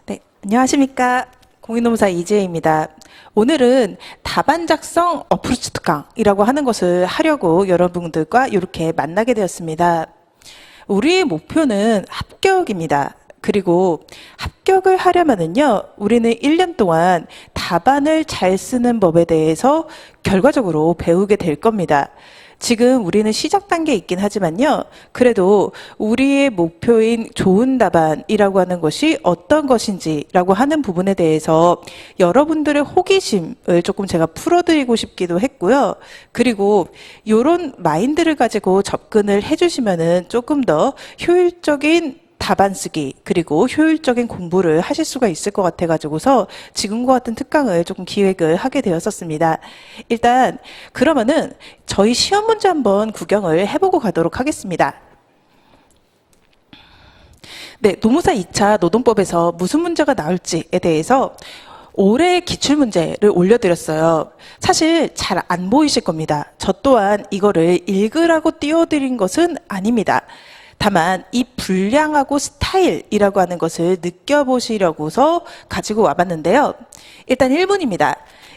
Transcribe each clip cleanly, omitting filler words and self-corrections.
네, 안녕하십니까. 공인노무사 이지혜입니다. 오늘은 답안 작성 어프로치 특강이라고 하는 것을 하려고 여러분들과 이렇게 만나게 되었습니다. 우리의 목표는 합격입니다. 그리고 합격을 하려면은요, 우리는 1년 동안 답안을 잘 쓰는 법에 대해서 결과적으로 배우게 될 겁니다. 지금 우리는 시작 단계에 있긴 하지만요, 그래도 우리의 목표인 좋은 답안이라고 하는 것이 어떤 것인지라고 하는 부분에 대해서 여러분들의 호기심을 조금 제가 풀어드리고 싶기도 했고요. 그리고 이런 마인드를 가지고 접근을 해주시면은 조금 더 효율적인 답안 쓰기 그리고 효율적인 공부를 하실 수가 있을 것 같아가지고서 지금과 같은 특강을 조금 기획을 하게 되었었습니다. 일단 그러면은 저희 시험 문제 한번 구경을 해보고 가도록 하겠습니다. 네, 노무사 2차 노동법에서 무슨 문제가 나올지에 대해서 올해 기출문제를 올려드렸어요. 사실 잘 안 보이실 겁니다. 저 또한 이거를 읽으라고 띄워드린 것은 아닙니다. 다만 이 분량하고 스타일이라고 하는 것을 느껴보시려고서 가지고 와봤는데요. 일단 1문입니다.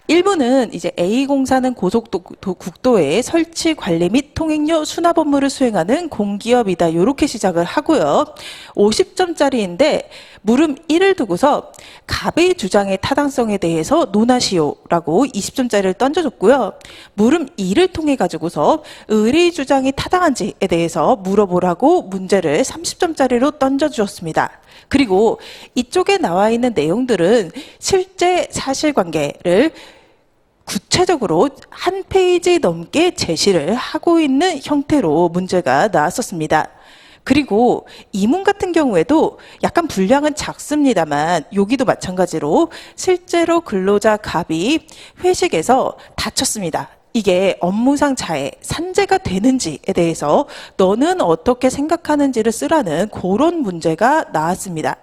1문은 이제 A공사는 고속국도의 설치, 관리 및 통행료 수납 업무를 수행하는 공기업이다. 이렇게 시작을 하고요. 50점짜리인데 물음 1을 두고서 갑의 주장의 타당성에 대해서 논하시오라고 20점짜리를 던져줬고요. 물음 2를 통해 가지고서 을의 주장이 타당한지에 대해서 물어보라고 문제를 30점짜리로 던져주었습니다. 그리고 이쪽에 나와 있는 내용들은 실제 사실관계를 구체적으로 한 페이지 넘게 제시를 하고 있는 형태로 문제가 나왔었습니다. 그리고 이문 같은 경우에도 약간 분량은 작습니다만 여기도 마찬가지로 실제로 근로자 갑이 회식에서 다쳤습니다. 이게 업무상 자해, 산재가 되는지에 대해서 너는 어떻게 생각하는지를 쓰라는 그런 문제가 나왔습니다.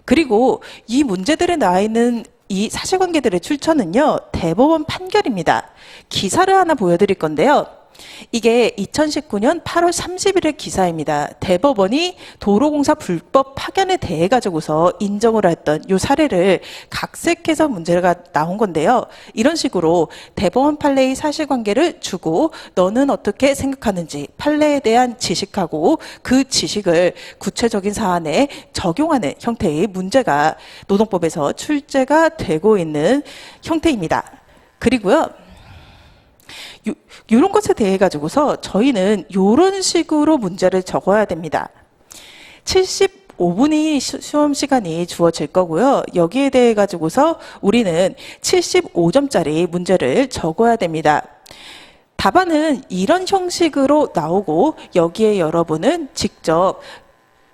그리고 이 문제들에 나와 있는 이 사실관계들의 출처는요, 대법원 판결입니다. 기사를 하나 보여드릴 건데요. 이게 2019년 8월 30일의 기사입니다. 대법원이 도로공사 불법 파견에 대해 가지고서 인정을 했던 이 사례를 각색해서 문제가 나온 건데요. 이런 식으로 대법원 판례의 사실관계를 주고 너는 어떻게 생각하는지 판례에 대한 지식하고 그 지식을 구체적인 사안에 적용하는 형태의 문제가 노동법에서 출제가 되고 있는 형태입니다. 그리고요. 이런 것에 대해 가지고서 저희는 이런 식으로 문제를 적어야 됩니다. 75분이 시험 시간이 주어질 거고요. 여기에 대해 가지고서 우리는 75점짜리 문제를 적어야 됩니다. 답안은 이런 형식으로 나오고 여기에 여러분은 직접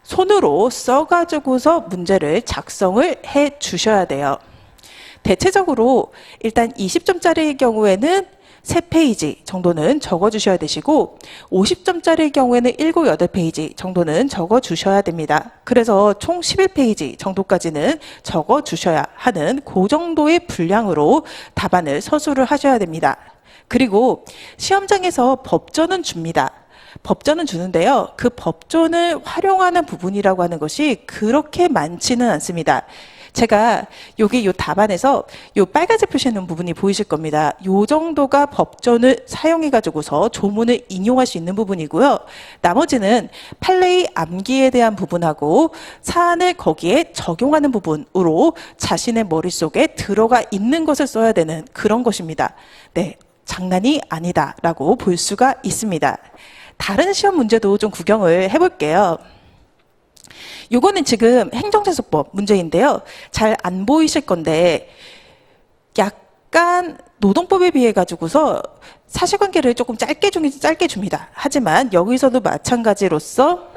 손으로 써가지고서 문제를 작성을 해 주셔야 돼요. 대체적으로 일단 20점짜리의 경우에는 3페이지 정도는 적어주셔야 되시고 50점짜리의 경우에는 7, 8페이지 정도는 적어주셔야 됩니다. 그래서 총 11페이지 정도까지는 적어주셔야 하는 그 정도의 분량으로 답안을 서술을 하셔야 됩니다. 그리고 시험장에서 법전은 줍니다. 법전은 주는데요. 그 법전을 활용하는 부분이라고 하는 것이 그렇게 많지는 않습니다. 제가 여기 요 답안에서 요 빨간색 표시하는 부분이 보이실 겁니다. 요 정도가 법전을 사용해 가지고서 조문을 인용할 수 있는 부분이고요. 나머지는 판례의 암기에 대한 부분하고 사안을 거기에 적용하는 부분으로 자신의 머릿속에 들어가 있는 것을 써야 되는 그런 것입니다. 네, 장난이 아니다라고 볼 수가 있습니다. 다른 시험 문제도 좀 구경을 해볼게요. 요거는 지금 행정재소법 문제인데요. 잘 안 보이실 건데 약간 노동법에 비해 가지고서 사실관계를 조금 짧게 줍니다. 하지만 여기서도 마찬가지로서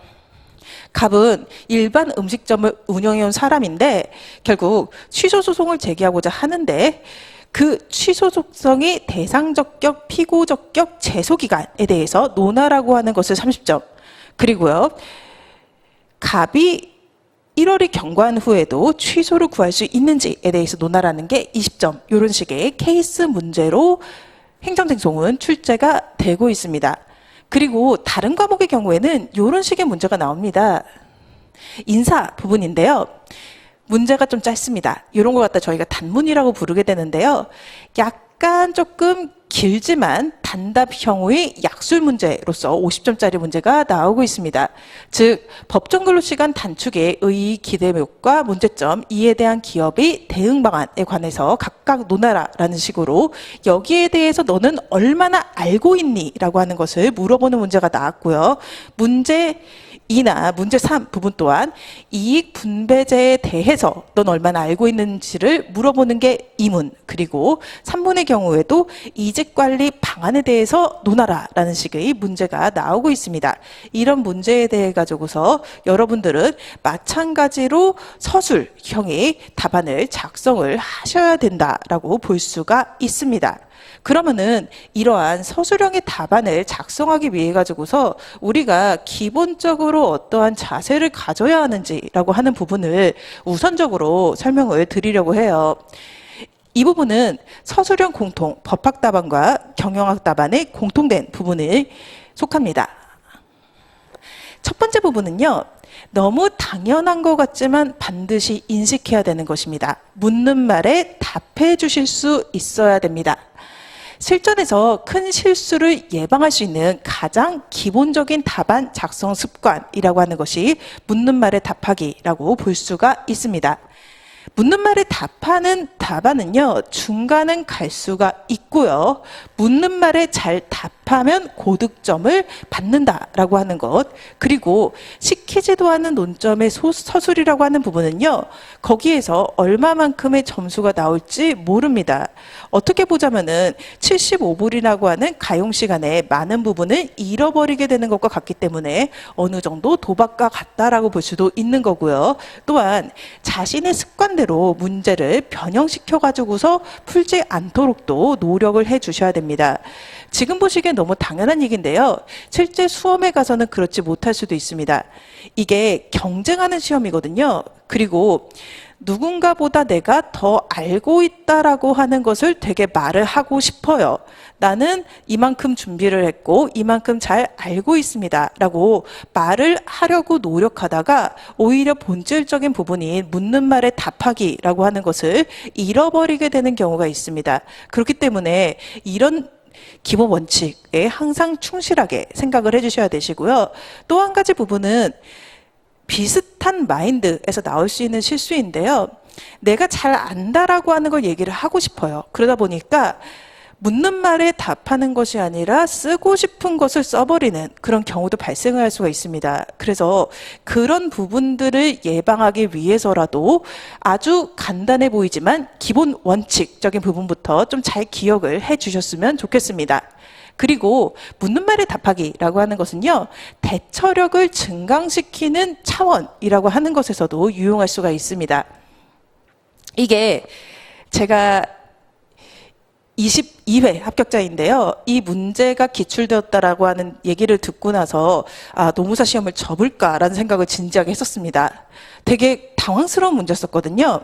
갑은 일반 음식점을 운영해온 사람인데 결국 취소소송을 제기하고자 하는데 그 취소소송의 대상적격, 피고적격, 제소기간에 대해서 논하라고 하는 것을 30점. 그리고요. 갑이 1월이 경과한 후에도 취소를 구할 수 있는지에 대해서 논하라는 게 20점. 이런 식의 케이스 문제로 행정쟁송은 출제가 되고 있습니다. 그리고 다른 과목의 경우에는 이런 식의 문제가 나옵니다. 인사 부분인데요. 문제가 좀 짧습니다. 이런 거 갖다 저희가 단문이라고 부르게 되는데요. 약간 조금 길지만 단답형의 약술 문제로서 50점짜리 문제가 나오고 있습니다. 즉 법정 근로시간 단축의 의의 기대목과 문제점, 이에 대한 기업의 대응 방안에 관해서 각각 논하라라는 식으로 여기에 대해서 너는 얼마나 알고 있니? 라고 하는 것을 물어보는 문제가 나왔고요. 문제 2나 문제 3 부분 또한 이익 분배제에 대해서 넌 얼마나 알고 있는지를 물어보는 게 2문, 그리고 3문의 경우에도 이직관리 방안에 대해서 논하라라는 식의 문제가 나오고 있습니다. 이런 문제에 대해 가지고서 여러분들은 마찬가지로 서술형의 답안을 작성을 하셔야 된다라고 볼 수가 있습니다. 그러면은 이러한 서술형의 답안을 작성하기 위해 가지고서 우리가 기본적으로 어떠한 자세를 가져야 하는지라고 하는 부분을 우선적으로 설명을 드리려고 해요. 이 부분은 서술형 공통, 법학 답안과 경영학 답안의 공통된 부분에 속합니다. 첫 번째 부분은요. 너무 당연한 것 같지만 반드시 인식해야 되는 것입니다. 묻는 말에 답해 주실 수 있어야 됩니다. 실전에서 큰 실수를 예방할 수 있는 가장 기본적인 답안 작성 습관이라고 하는 것이 묻는 말에 답하기라고 볼 수가 있습니다. 묻는 말에 답하는 답안은요, 중간은 갈 수가 있고요. 묻는 말에 잘 답하면 고득점을 받는다라고 하는 것. 그리고 시키지도 않은 논점의 서술이라고 하는 부분은요, 거기에서 얼마만큼의 점수가 나올지 모릅니다. 어떻게 보자면은 75불이라고 하는 가용 시간에 많은 부분을 잃어버리게 되는 것과 같기 때문에 어느 정도 도박과 같다라고 볼 수도 있는 거고요. 또한 자신의 습관대로 문제를 변형시켜 가지고서 풀지 않도록도 노력을 해 주셔야 됩니다. 지금 보시기엔 너무 당연한 얘기인데요. 실제 수험에 가서는 그렇지 못할 수도 있습니다. 이게 경쟁하는 시험이거든요. 그리고 누군가보다 내가 더 알고 있다라고 하는 것을 되게 말을 하고 싶어요. 나는 이만큼 준비를 했고 이만큼 잘 알고 있습니다. 라고 말을 하려고 노력하다가 오히려 본질적인 부분인 묻는 말에 답하기라고 하는 것을 잃어버리게 되는 경우가 있습니다. 그렇기 때문에 이런 기본 원칙에 항상 충실하게 생각을 해주셔야 되시고요. 또 한 가지 부분은 비슷한 마인드에서 나올 수 있는 실수인데요. 내가 잘 안다라고 하는 걸 얘기를 하고 싶어요. 그러다 보니까 묻는 말에 답하는 것이 아니라 쓰고 싶은 것을 써버리는 그런 경우도 발생할 수가 있습니다. 그래서 그런 부분들을 예방하기 위해서라도 아주 간단해 보이지만 기본 원칙적인 부분부터 좀 잘 기억을 해 주셨으면 좋겠습니다. 그리고 묻는 말에 답하기라고 하는 것은요, 대처력을 증강시키는 차원이라고 하는 것에서도 유용할 수가 있습니다. 이게 제가 22회 합격자인데요. 이 문제가 기출되었다라고 하는 얘기를 듣고 나서 노무사 시험을 접을까라는 생각을 진지하게 했었습니다. 되게 당황스러운 문제였었거든요.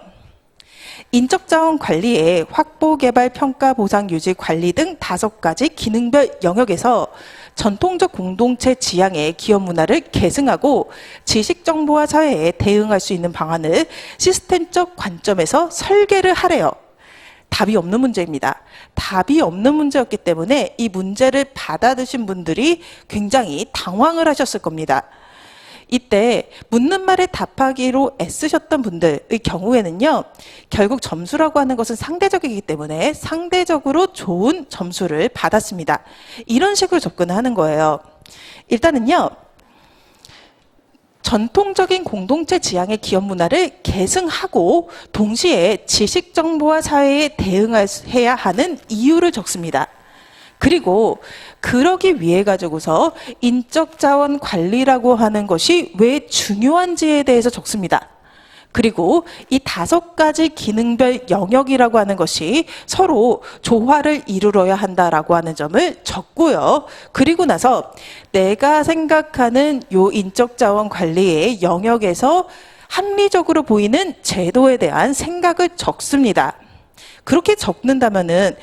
인적자원 관리의 확보, 개발, 평가, 보상, 유지, 관리 등 5가지 기능별 영역에서 전통적 공동체 지향의 기업 문화를 계승하고 지식정보화 사회에 대응할 수 있는 방안을 시스템적 관점에서 설계를 하래요. 답이 없는 문제입니다. 답이 없는 문제였기 때문에 이 문제를 받아드신 분들이 굉장히 당황을 하셨을 겁니다. 이때 묻는 말에 답하기로 애쓰셨던 분들의 경우에는요, 결국 점수라고 하는 것은 상대적이기 때문에 상대적으로 좋은 점수를 받았습니다. 이런 식으로 접근하는 거예요. 일단은요, 전통적인 공동체 지향의 기업 문화를 계승하고 동시에 지식정보화 사회에 대응해야 하는 이유를 적습니다. 그리고 그러기 위해 가지고서 인적자원 관리라고 하는 것이 왜 중요한지에 대해서 적습니다. 그리고 이 5가지 기능별 영역이라고 하는 것이 서로 조화를 이루어야 한다라고 하는 점을 적고요. 그리고 나서 내가 생각하는 요 인적자원 관리의 영역에서 합리적으로 보이는 제도에 대한 생각을 적습니다. 그렇게 적는다면은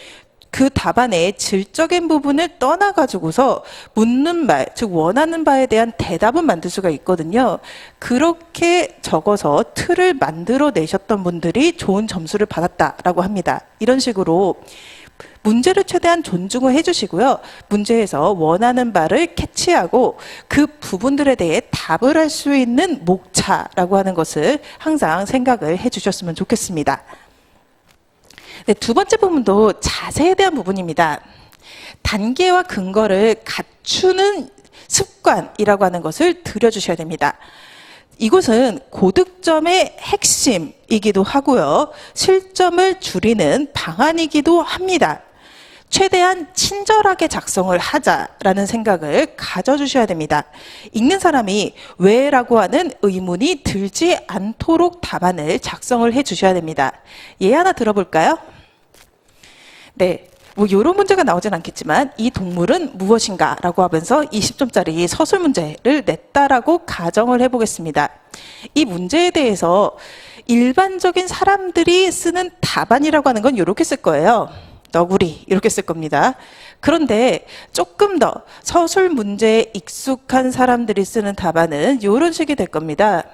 그 답안의 질적인 부분을 떠나가지고서 묻는 말, 즉 원하는 바에 대한 대답은 만들 수가 있거든요. 그렇게 적어서 틀을 만들어 내셨던 분들이 좋은 점수를 받았다라고 합니다. 이런 식으로 문제를 최대한 존중을 해주시고요. 문제에서 원하는 바를 캐치하고 그 부분들에 대해 답을 할 수 있는 목차라고 하는 것을 항상 생각을 해주셨으면 좋겠습니다. 네, 두 번째 부분도 자세에 대한 부분입니다. 단계와 근거를 갖추는 습관이라고 하는 것을 들여주셔야 됩니다. 이것은 고득점의 핵심이기도 하고요. 실점을 줄이는 방안이기도 합니다. 최대한 친절하게 작성을 하자라는 생각을 가져주셔야 됩니다. 읽는 사람이 왜라고 하는 의문이 들지 않도록 답안을 작성을 해주셔야 됩니다. 예 하나 들어볼까요? 네. 뭐 이런 문제가 나오진 않겠지만 이 동물은 무엇인가 라고 하면서 20점짜리 서술 문제를 냈다라고 가정을 해보겠습니다. 이 문제에 대해서 일반적인 사람들이 쓰는 답안이라고 하는 건 이렇게 쓸 거예요. 너구리 이렇게 쓸 겁니다. 그런데 조금 더 서술 문제에 익숙한 사람들이 쓰는 답안은 이런 식이 될 겁니다.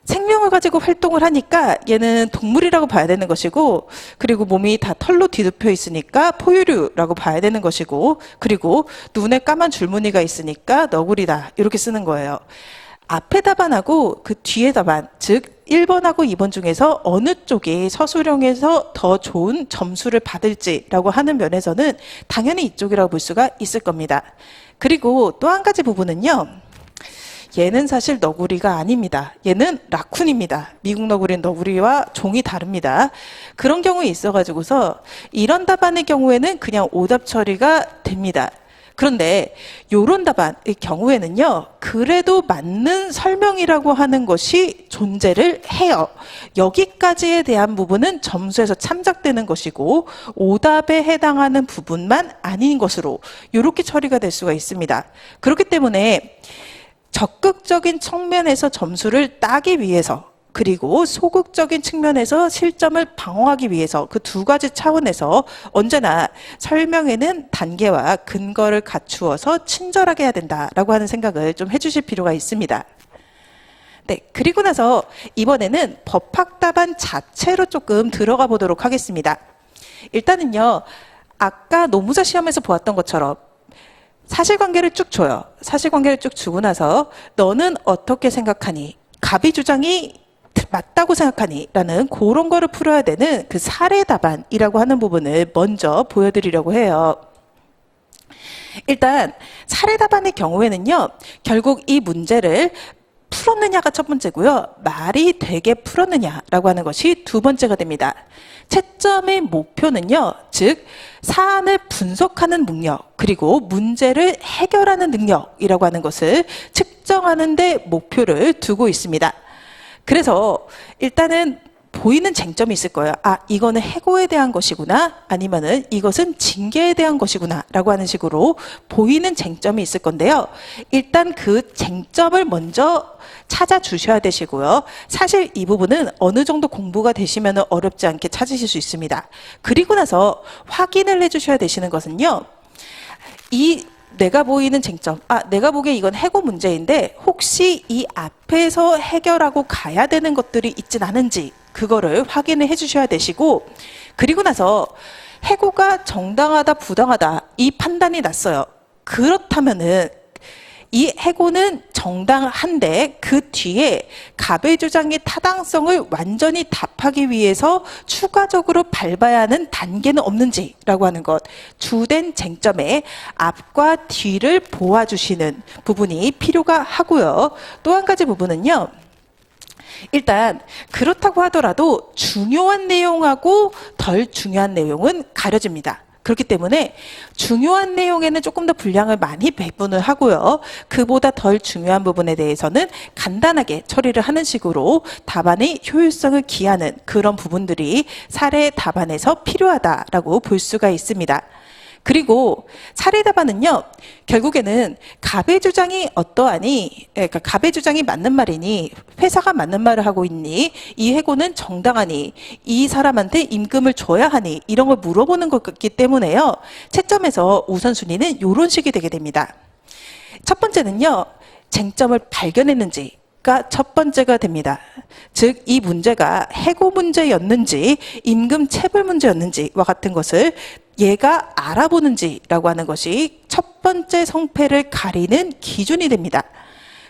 생명을 가지고 활동을 하니까 얘는 동물이라고 봐야 되는 것이고, 그리고 몸이 다 털로 뒤덮여 있으니까 포유류라고 봐야 되는 것이고, 그리고 눈에 까만 줄무늬가 있으니까 너구리다 이렇게 쓰는 거예요. 앞에 답안하고 그 뒤에 답안, 즉 1번하고 2번 중에서 어느 쪽이 서술형에서 더 좋은 점수를 받을지라고 하는 면에서는 당연히 이쪽이라고 볼 수가 있을 겁니다. 그리고 또 한 가지 부분은요. 얘는 사실 너구리가 아닙니다. 얘는 라쿤입니다. 미국 너구리는 너구리와 종이 다릅니다. 그런 경우에 있어가지고서 이런 답안의 경우에는 그냥 오답 처리가 됩니다. 그런데 이런 답안의 경우에는요. 그래도 맞는 설명이라고 하는 것이 존재를 해요. 여기까지에 대한 부분은 점수에서 참작되는 것이고 오답에 해당하는 부분만 아닌 것으로 이렇게 처리가 될 수가 있습니다. 그렇기 때문에 적극적인 측면에서 점수를 따기 위해서, 그리고 소극적인 측면에서 실점을 방어하기 위해서 그 두 가지 차원에서 언제나 설명에는 단계와 근거를 갖추어서 친절하게 해야 된다라고 하는 생각을 좀 해주실 필요가 있습니다. 네, 그리고 나서 이번에는 법학 답안 자체로 조금 들어가 보도록 하겠습니다. 일단은요, 아까 노무사 시험에서 보았던 것처럼 사실관계를 쭉 줘요. 사실관계를 쭉 주고 나서 너는 어떻게 생각하니? 갑이 주장이 맞다고 생각하니? 라는 그런 거를 풀어야 되는 그 사례 답안이라고 하는 부분을 먼저 보여드리려고 해요. 일단 사례 답안의 경우에는요. 결국 이 문제를 풀었느냐가 첫 번째고요. 말이 되게 풀었느냐라고 하는 것이 두 번째가 됩니다. 채점의 목표는요. 즉 사안을 분석하는 능력, 그리고 문제를 해결하는 능력이라고 하는 것을 측정하는 데 목표를 두고 있습니다. 그래서 일단은 보이는 쟁점이 있을 거예요. 아, 이거는 해고에 대한 것이구나, 아니면은 이것은 징계에 대한 것이구나 라고 하는 식으로 보이는 쟁점이 있을 건데요. 일단 그 쟁점을 먼저 찾아주셔야 되시고요. 사실 이 부분은 어느 정도 공부가 되시면 어렵지 않게 찾으실 수 있습니다. 그리고 나서 확인을 해주셔야 되시는 것은요. 내가 보이는 쟁점, 내가 보기에 이건 해고 문제인데 혹시 이 앞에서 해결하고 가야 되는 것들이 있진 않은지 그거를 확인을 해주셔야 되시고, 그리고 나서 해고가 정당하다 부당하다 이 판단이 났어요. 그렇다면은 이 해고는 정당한데 그 뒤에 갑의 주장의 타당성을 완전히 답하기 위해서 추가적으로 밟아야 하는 단계는 없는지라고 하는 것, 주된 쟁점의 앞과 뒤를 보아주시는 부분이 필요가 하고요. 또 한 가지 부분은요. 일단 그렇다고 하더라도 중요한 내용하고 덜 중요한 내용은 가려집니다. 그렇기 때문에 중요한 내용에는 조금 더 분량을 많이 배분을 하고요. 그보다 덜 중요한 부분에 대해서는 간단하게 처리를 하는 식으로 답안의 효율성을 기하는 그런 부분들이 사례 답안에서 필요하다라고 볼 수가 있습니다. 그리고 사례 답안은요, 결국에는 갑의 주장이 어떠하니, 그러니까 갑의 주장이 맞는 말이니, 회사가 맞는 말을 하고 있니, 이 해고는 정당하니, 이 사람한테 임금을 줘야 하니, 이런 걸 물어보는 거기 때문에요. 채점에서 우선순위는 이런 식이 되게 됩니다. 첫 번째는요, 쟁점을 발견했는지가 첫 번째가 됩니다. 즉, 이 문제가 해고 문제였는지, 임금 체불 문제였는지와 같은 것을 얘가 알아보는지라고 하는 것이 첫 번째 성패를 가리는 기준이 됩니다.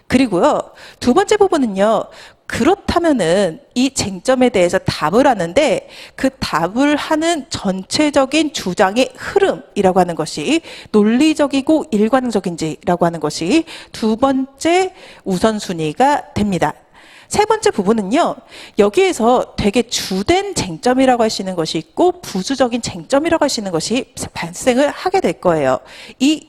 그리고요, 두 번째 부분은요, 그렇다면은 이 쟁점에 대해서 답을 하는데 그 답을 하는 전체적인 주장의 흐름이라고 하는 것이 논리적이고 일관적인지라고 하는 것이 두 번째 우선순위가 됩니다. 세 번째 부분은요, 여기에서 되게 주된 쟁점이라고 하시는 것이 있고 부수적인 쟁점이라고 하시는 것이 발생을 하게 될 거예요. 이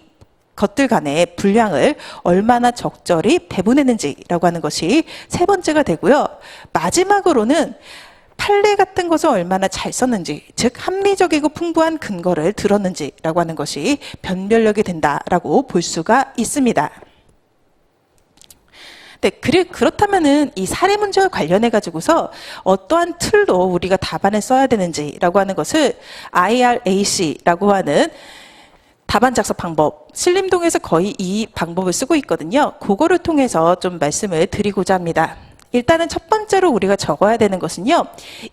것들 간의 분량을 얼마나 적절히 배분했는지라고 하는 것이 세 번째가 되고요. 마지막으로는 판례 같은 것을 얼마나 잘 썼는지, 즉 합리적이고 풍부한 근거를 들었는지라고 하는 것이 변별력이 된다라고 볼 수가 있습니다. 네, 그렇다면은 이 사례 문제와 관련해 가지고서 어떠한 틀로 우리가 답안을 써야 되는지라고 하는 것을 IRAC라고 하는 답안 작성 방법, 신림동에서 거의 이 방법을 쓰고 있거든요. 그거를 통해서 좀 말씀을 드리고자 합니다. 일단은 첫 번째로 우리가 적어야 되는 것은요,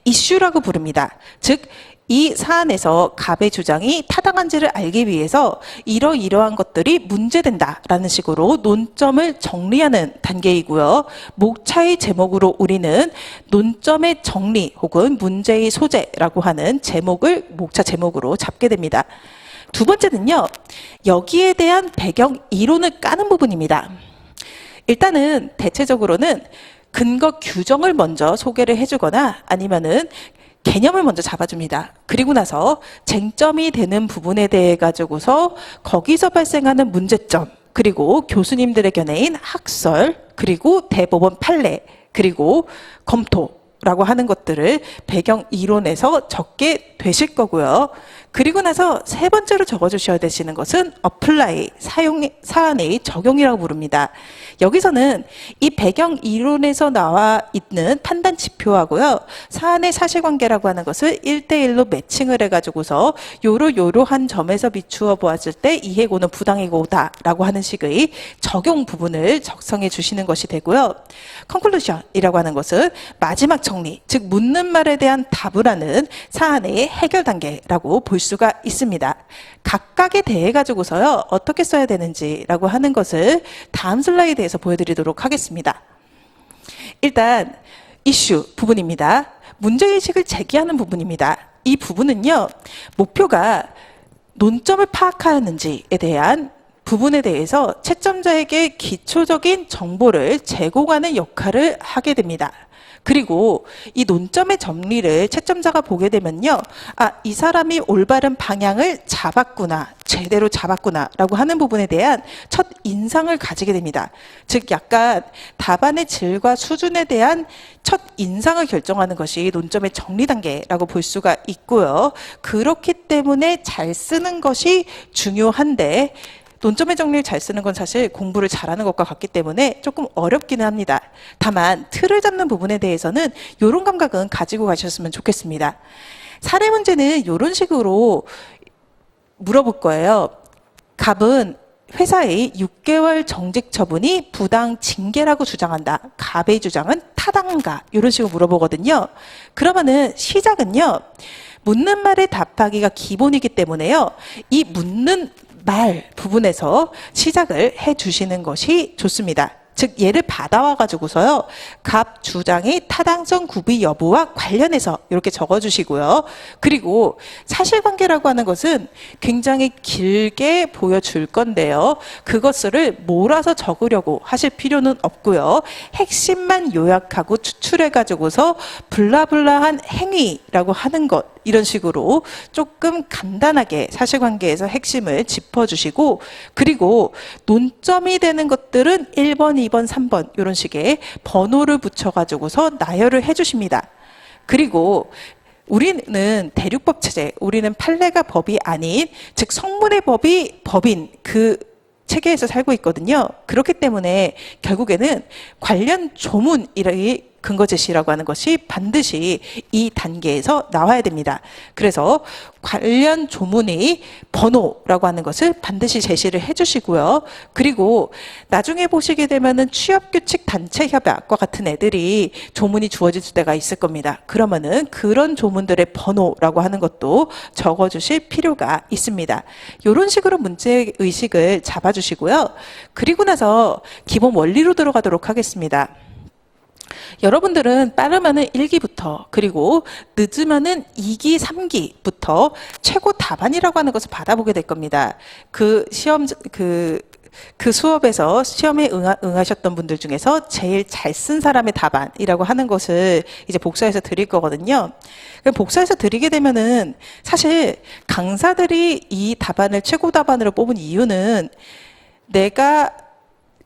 이슈라고 부릅니다. 즉, 이 사안에서 갑의 주장이 타당한지를 알기 위해서 이러이러한 것들이 문제된다라는 식으로 논점을 정리하는 단계이고요. 목차의 제목으로 우리는 논점의 정리 혹은 문제의 소재라고 하는 제목을 목차 제목으로 잡게 됩니다. 두 번째는요, 여기에 대한 배경 이론을 까는 부분입니다. 일단은 대체적으로는 근거 규정을 먼저 소개를 해주거나 아니면은 개념을 먼저 잡아줍니다. 그리고 나서 쟁점이 되는 부분에 대해 가지고서 거기서 발생하는 문제점, 그리고 교수님들의 견해인 학설, 그리고 대법원 판례, 그리고 검토라고 하는 것들을 배경 이론에서 적게 되실 거고요. 그리고 나서 세 번째로 적어주셔야 되시는 것은 apply, 사안의 적용이라고 부릅니다. 여기서는 이 배경 이론에서 나와 있는 판단 지표하고요, 사안의 사실관계라고 하는 것을 1대1로 매칭을 해가지고서 요러한 점에서 비추어 보았을 때 이 해고는 부당해고다라고 하는 식의 적용 부분을 작성해 주시는 것이 되고요. conclusion이라고 하는 것은 마지막 정리, 즉 묻는 말에 대한 답을 하는 사안의 해결 단계라고 볼 수가 있습니다. 각각에 대해 가지고서요, 어떻게 써야 되는지라고 하는 것을 다음 슬라이드에서 보여드리도록 하겠습니다. 일단 이슈 부분입니다. 문제의식을 제기하는 부분입니다. 이 부분은요, 목표가 논점을 파악하였는지에 대한 부분에 대해서 채점자에게 기초적인 정보를 제공하는 역할을 하게 됩니다. 그리고 이 논점의 정리를 채점자가 보게 되면요, 아, 이 사람이 올바른 방향을 잡았구나, 제대로 잡았구나 라고 하는 부분에 대한 첫 인상을 가지게 됩니다. 즉 약간 답안의 질과 수준에 대한 첫 인상을 결정하는 것이 논점의 정리 단계라고 볼 수가 있고요. 그렇기 때문에 잘 쓰는 것이 중요한데, 논점의 정리를 잘 쓰는 건 사실 공부를 잘하는 것과 같기 때문에 조금 어렵기는 합니다. 다만 틀을 잡는 부분에 대해서는 이런 감각은 가지고 가셨으면 좋겠습니다. 사례 문제는 이런 식으로 물어볼 거예요. 갑은 회사의 6개월 정직 처분이 부당 징계라고 주장한다. 갑의 주장은 타당한가? 이런 식으로 물어보거든요. 그러면은 시작은요, 묻는 말에 답하기가 기본이기 때문에요, 이 묻는 말 부분에서 시작을 해 주시는 것이 좋습니다. 즉 예를 받아와 가지고서요, 갑 주장의 타당성 구비 여부와 관련해서 이렇게 적어주시고요. 그리고 사실관계라고 하는 것은 굉장히 길게 보여줄 건데요, 그것을 몰아서 적으려고 하실 필요는 없고요. 핵심만 요약하고 추출해 가지고서 블라블라한 행위라고 하는 것, 이런 식으로 조금 간단하게 사실관계에서 핵심을 짚어주시고, 그리고 논점이 되는 것들은 1번, 2번, 3번 이런 식의 번호를 붙여가지고서 나열을 해주십니다. 그리고 우리는 대륙법 체제, 우리는 판례가 법이 아닌, 즉 성문의 법이 법인 그 체계에서 살고 있거든요. 그렇기 때문에 결국에는 관련 조문이라기 근거 제시라고 하는 것이 반드시 이 단계에서 나와야 됩니다. 그래서 관련 조문의 번호라고 하는 것을 반드시 제시를 해주시고요. 그리고 나중에 보시게 되면은 취업규칙 단체 협약과 같은 애들이 조문이 주어질 때가 있을 겁니다. 그러면은 그런 조문들의 번호라고 하는 것도 적어주실 필요가 있습니다. 이런 식으로 문제 의식을 잡아주시고요. 그리고 나서 기본 원리로 들어가도록 하겠습니다. 여러분들은 빠르면은 1기부터 그리고 늦으면은 2기, 3기부터 최고 답안이라고 하는 것을 받아보게 될 겁니다. 그 수업에서 시험에 응하셨던 분들 중에서 제일 잘 쓴 사람의 답안이라고 하는 것을 이제 복사해서 드릴 거거든요. 복사해서 드리게 되면은 사실 강사들이 이 답안을 최고 답안으로 뽑은 이유는 내가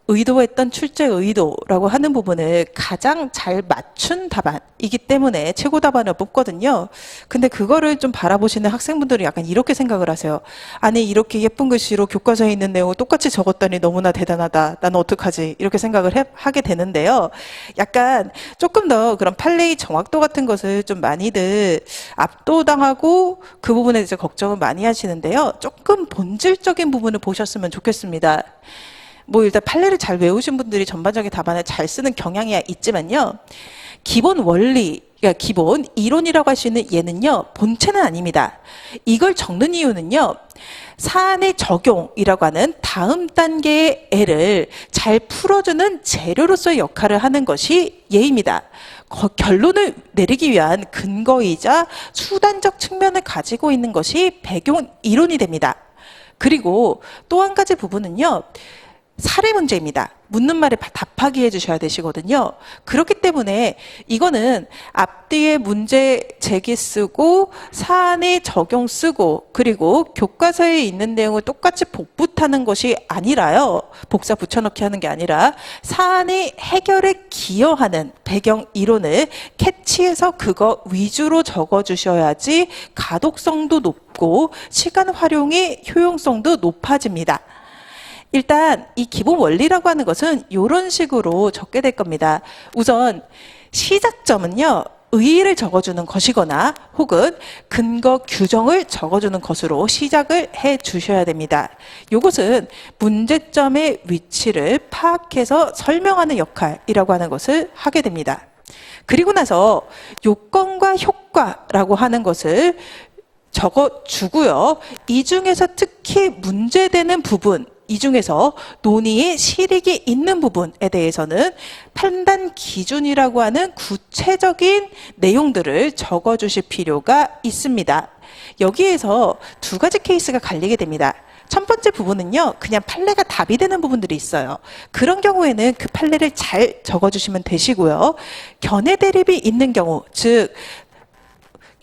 의도했던 출제 의도라고 하는 부분을 가장 잘 맞춘 답안이기 때문에 최고 답안을 뽑거든요. 근데 그거를 좀 바라보시는 학생분들이 약간 이렇게 생각을 하세요. 아니 이렇게 예쁜 글씨로 교과서에 있는 내용을 똑같이 적었더니 너무나 대단하다. 나는 어떡하지? 이렇게 생각을 하게 되는데요. 약간 조금 더 그런 판례의 정확도 같은 것을 좀 많이들 압도당하고 그 부분에 대해서 걱정을 많이 하시는데요. 조금 본질적인 부분을 보셨으면 좋겠습니다. 뭐 일단 판례를 잘 외우신 분들이 전반적인 답안을 잘 쓰는 경향이 있지만요. 기본 원리, 그러니까 기본 이론이라고 할 수 있는 얘는요. 본체는 아닙니다. 이걸 적는 이유는요. 사안의 적용이라고 하는 다음 단계의 애를 잘 풀어주는 재료로서의 역할을 하는 것이 얘입니다. 결론을 내리기 위한 근거이자 수단적 측면을 가지고 있는 것이 배경 이론이 됩니다. 그리고 또 한 가지 부분은요. 사례 문제입니다. 묻는 말에 답하기 해주셔야 되시거든요. 그렇기 때문에 이거는 앞뒤에 문제 제기 쓰고 사안의 적용 쓰고 그리고 교과서에 있는 내용을 똑같이 복붙하는 것이 아니라요. 복사 붙여넣기 하는 게 아니라 사안의 해결에 기여하는 배경 이론을 캐치해서 그거 위주로 적어주셔야지 가독성도 높고 시간 활용의 효용성도 높아집니다. 일단 이 기본 원리라고 하는 것은 이런 식으로 적게 될 겁니다. 우선 시작점은요. 의의를 적어주는 것이거나 혹은 근거 규정을 적어주는 것으로 시작을 해 주셔야 됩니다. 이것은 문제점의 위치를 파악해서 설명하는 역할이라고 하는 것을 하게 됩니다. 그리고 나서 요건과 효과라고 하는 것을 적어주고요. 이 중에서 특히 문제되는 부분 이 중에서 논의의 실익이 있는 부분에 대해서는 판단 기준이라고 하는 구체적인 내용들을 적어주실 필요가 있습니다. 여기에서 두 가지 케이스가 갈리게 됩니다. 첫 번째 부분은요. 그냥 판례가 답이 되는 부분들이 있어요. 그런 경우에는 그 판례를 잘 적어주시면 되시고요. 견해 대립이 있는 경우, 즉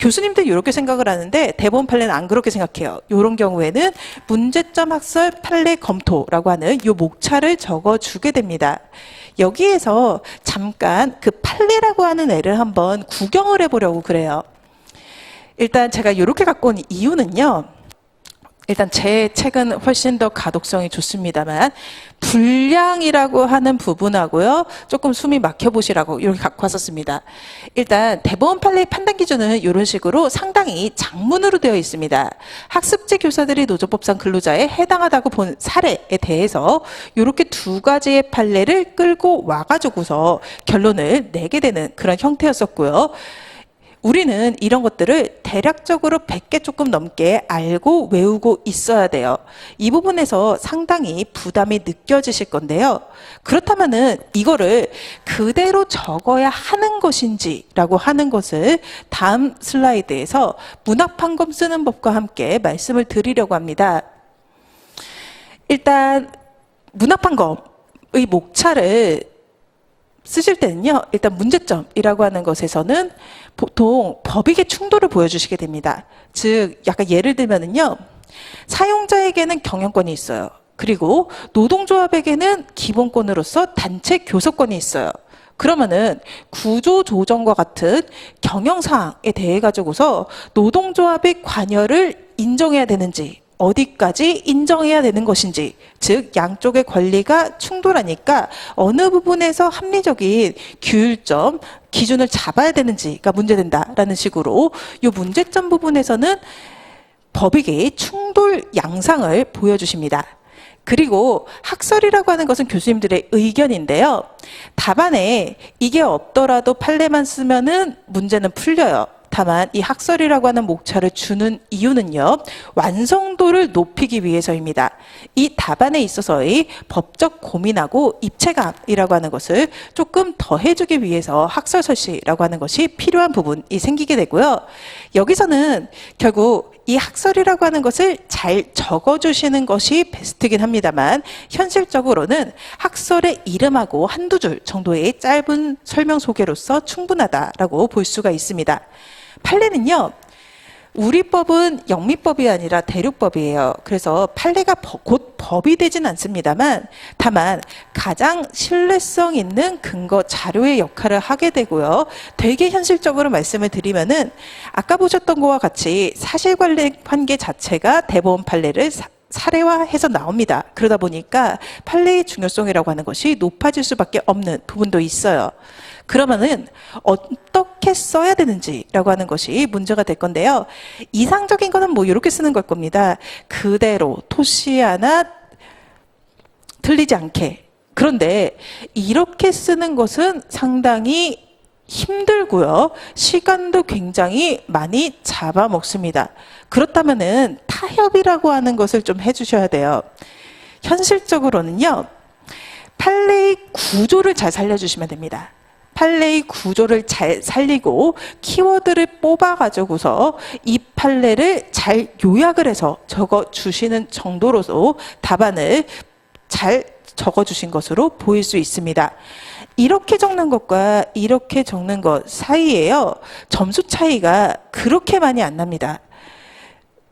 교수님들 이렇게 생각을 하는데 대법원 판례는 안 그렇게 생각해요. 이런 경우에는 문제점 학설 판례 검토라고 하는 이 목차를 적어주게 됩니다. 여기에서 잠깐 그 판례라고 하는 애를 한번 구경을 해보려고 그래요. 일단 제가 이렇게 갖고 온 이유는요. 일단 제 책은 훨씬 더 가독성이 좋습니다만 분량이라고 하는 부분하고요. 조금 숨이 막혀보시라고 이렇게 갖고 왔었습니다. 일단 대법원 판례의 판단 기준은 이런 식으로 상당히 장문으로 되어 있습니다. 학습지 교사들이 노조법상 근로자에 해당하다고 본 사례에 대해서 이렇게 두 가지의 판례를 끌고 와가지고서 결론을 내게 되는 그런 형태였었고요. 우리는 이런 것들을 대략적으로 100개 조금 넘게 알고 외우고 있어야 돼요. 이 부분에서 상당히 부담이 느껴지실 건데요. 그렇다면은 이거를 그대로 적어야 하는 것인지라고 하는 것을 다음 슬라이드에서 문학판검 쓰는 법과 함께 말씀을 드리려고 합니다. 일단 문학판검의 목차를 쓰실 때는요. 일단 문제점이라고 하는 것에서는 보통 법익의 충돌을 보여주시게 됩니다. 즉 약간 예를 들면은요. 사용자에게는 경영권이 있어요. 그리고 노동조합에게는 기본권으로서 단체 교섭권이 있어요. 그러면은 구조조정과 같은 경영사항에 대해 가지고서 노동조합의 관여를 인정해야 되는지, 어디까지 인정해야 되는 것인지, 즉 양쪽의 권리가 충돌하니까 어느 부분에서 합리적인 규율점, 기준을 잡아야 되는지가 문제된다라는 식으로 이 문제점 부분에서는 법익의 충돌 양상을 보여주십니다. 그리고 학설이라고 하는 것은 교수님들의 의견인데요. 답안에 이게 없더라도 판례만 쓰면은 문제는 풀려요. 다만 이 학설이라고 하는 목차를 주는 이유는요, 완성도를 높이기 위해서입니다. 이 답안에 있어서의 법적 고민하고 입체감이라고 하는 것을 조금 더 해주기 위해서 학설 설시라고 하는 것이 필요한 부분이 생기게 되고요. 여기서는 결국 이 학설이라고 하는 것을 잘 적어주시는 것이 베스트긴 합니다만, 현실적으로는 학설의 이름하고 한두 줄 정도의 짧은 설명 소개로서 충분하다라고 볼 수가 있습니다. 판례는요, 우리 법은 영미법이 아니라 대륙법이에요. 그래서 판례가 곧 법이 되진 않습니다만, 다만 가장 신뢰성 있는 근거 자료의 역할을 하게 되고요. 되게 현실적으로 말씀을 드리면은 아까 보셨던 것과 같이 사실관계 자체가 대법원 판례를 사례화해서 나옵니다. 그러다 보니까 판례의 중요성이라고 하는 것이 높아질 수밖에 없는 부분도 있어요. 그러면은 어떻게 써야 되는지라고 하는 것이 문제가 될 건데요. 이상적인 거는 뭐 이렇게 쓰는 걸 겁니다. 그대로 토시 하나 틀리지 않게. 그런데 이렇게 쓰는 것은 상당히 힘들고요. 시간도 굉장히 많이 잡아먹습니다. 그렇다면은 타협이라고 하는 것을 좀 해주셔야 돼요. 현실적으로는요, 판례의 구조를 잘 살려주시면 됩니다. 판례의 구조를 잘 살리고 키워드를 뽑아가지고서 이 판례를 잘 요약을 해서 적어주시는 정도로서 답안을 잘 적어주신 것으로 보일 수 있습니다. 이렇게 적는 것과 이렇게 적는 것 사이에요, 점수 차이가 그렇게 많이 안 납니다.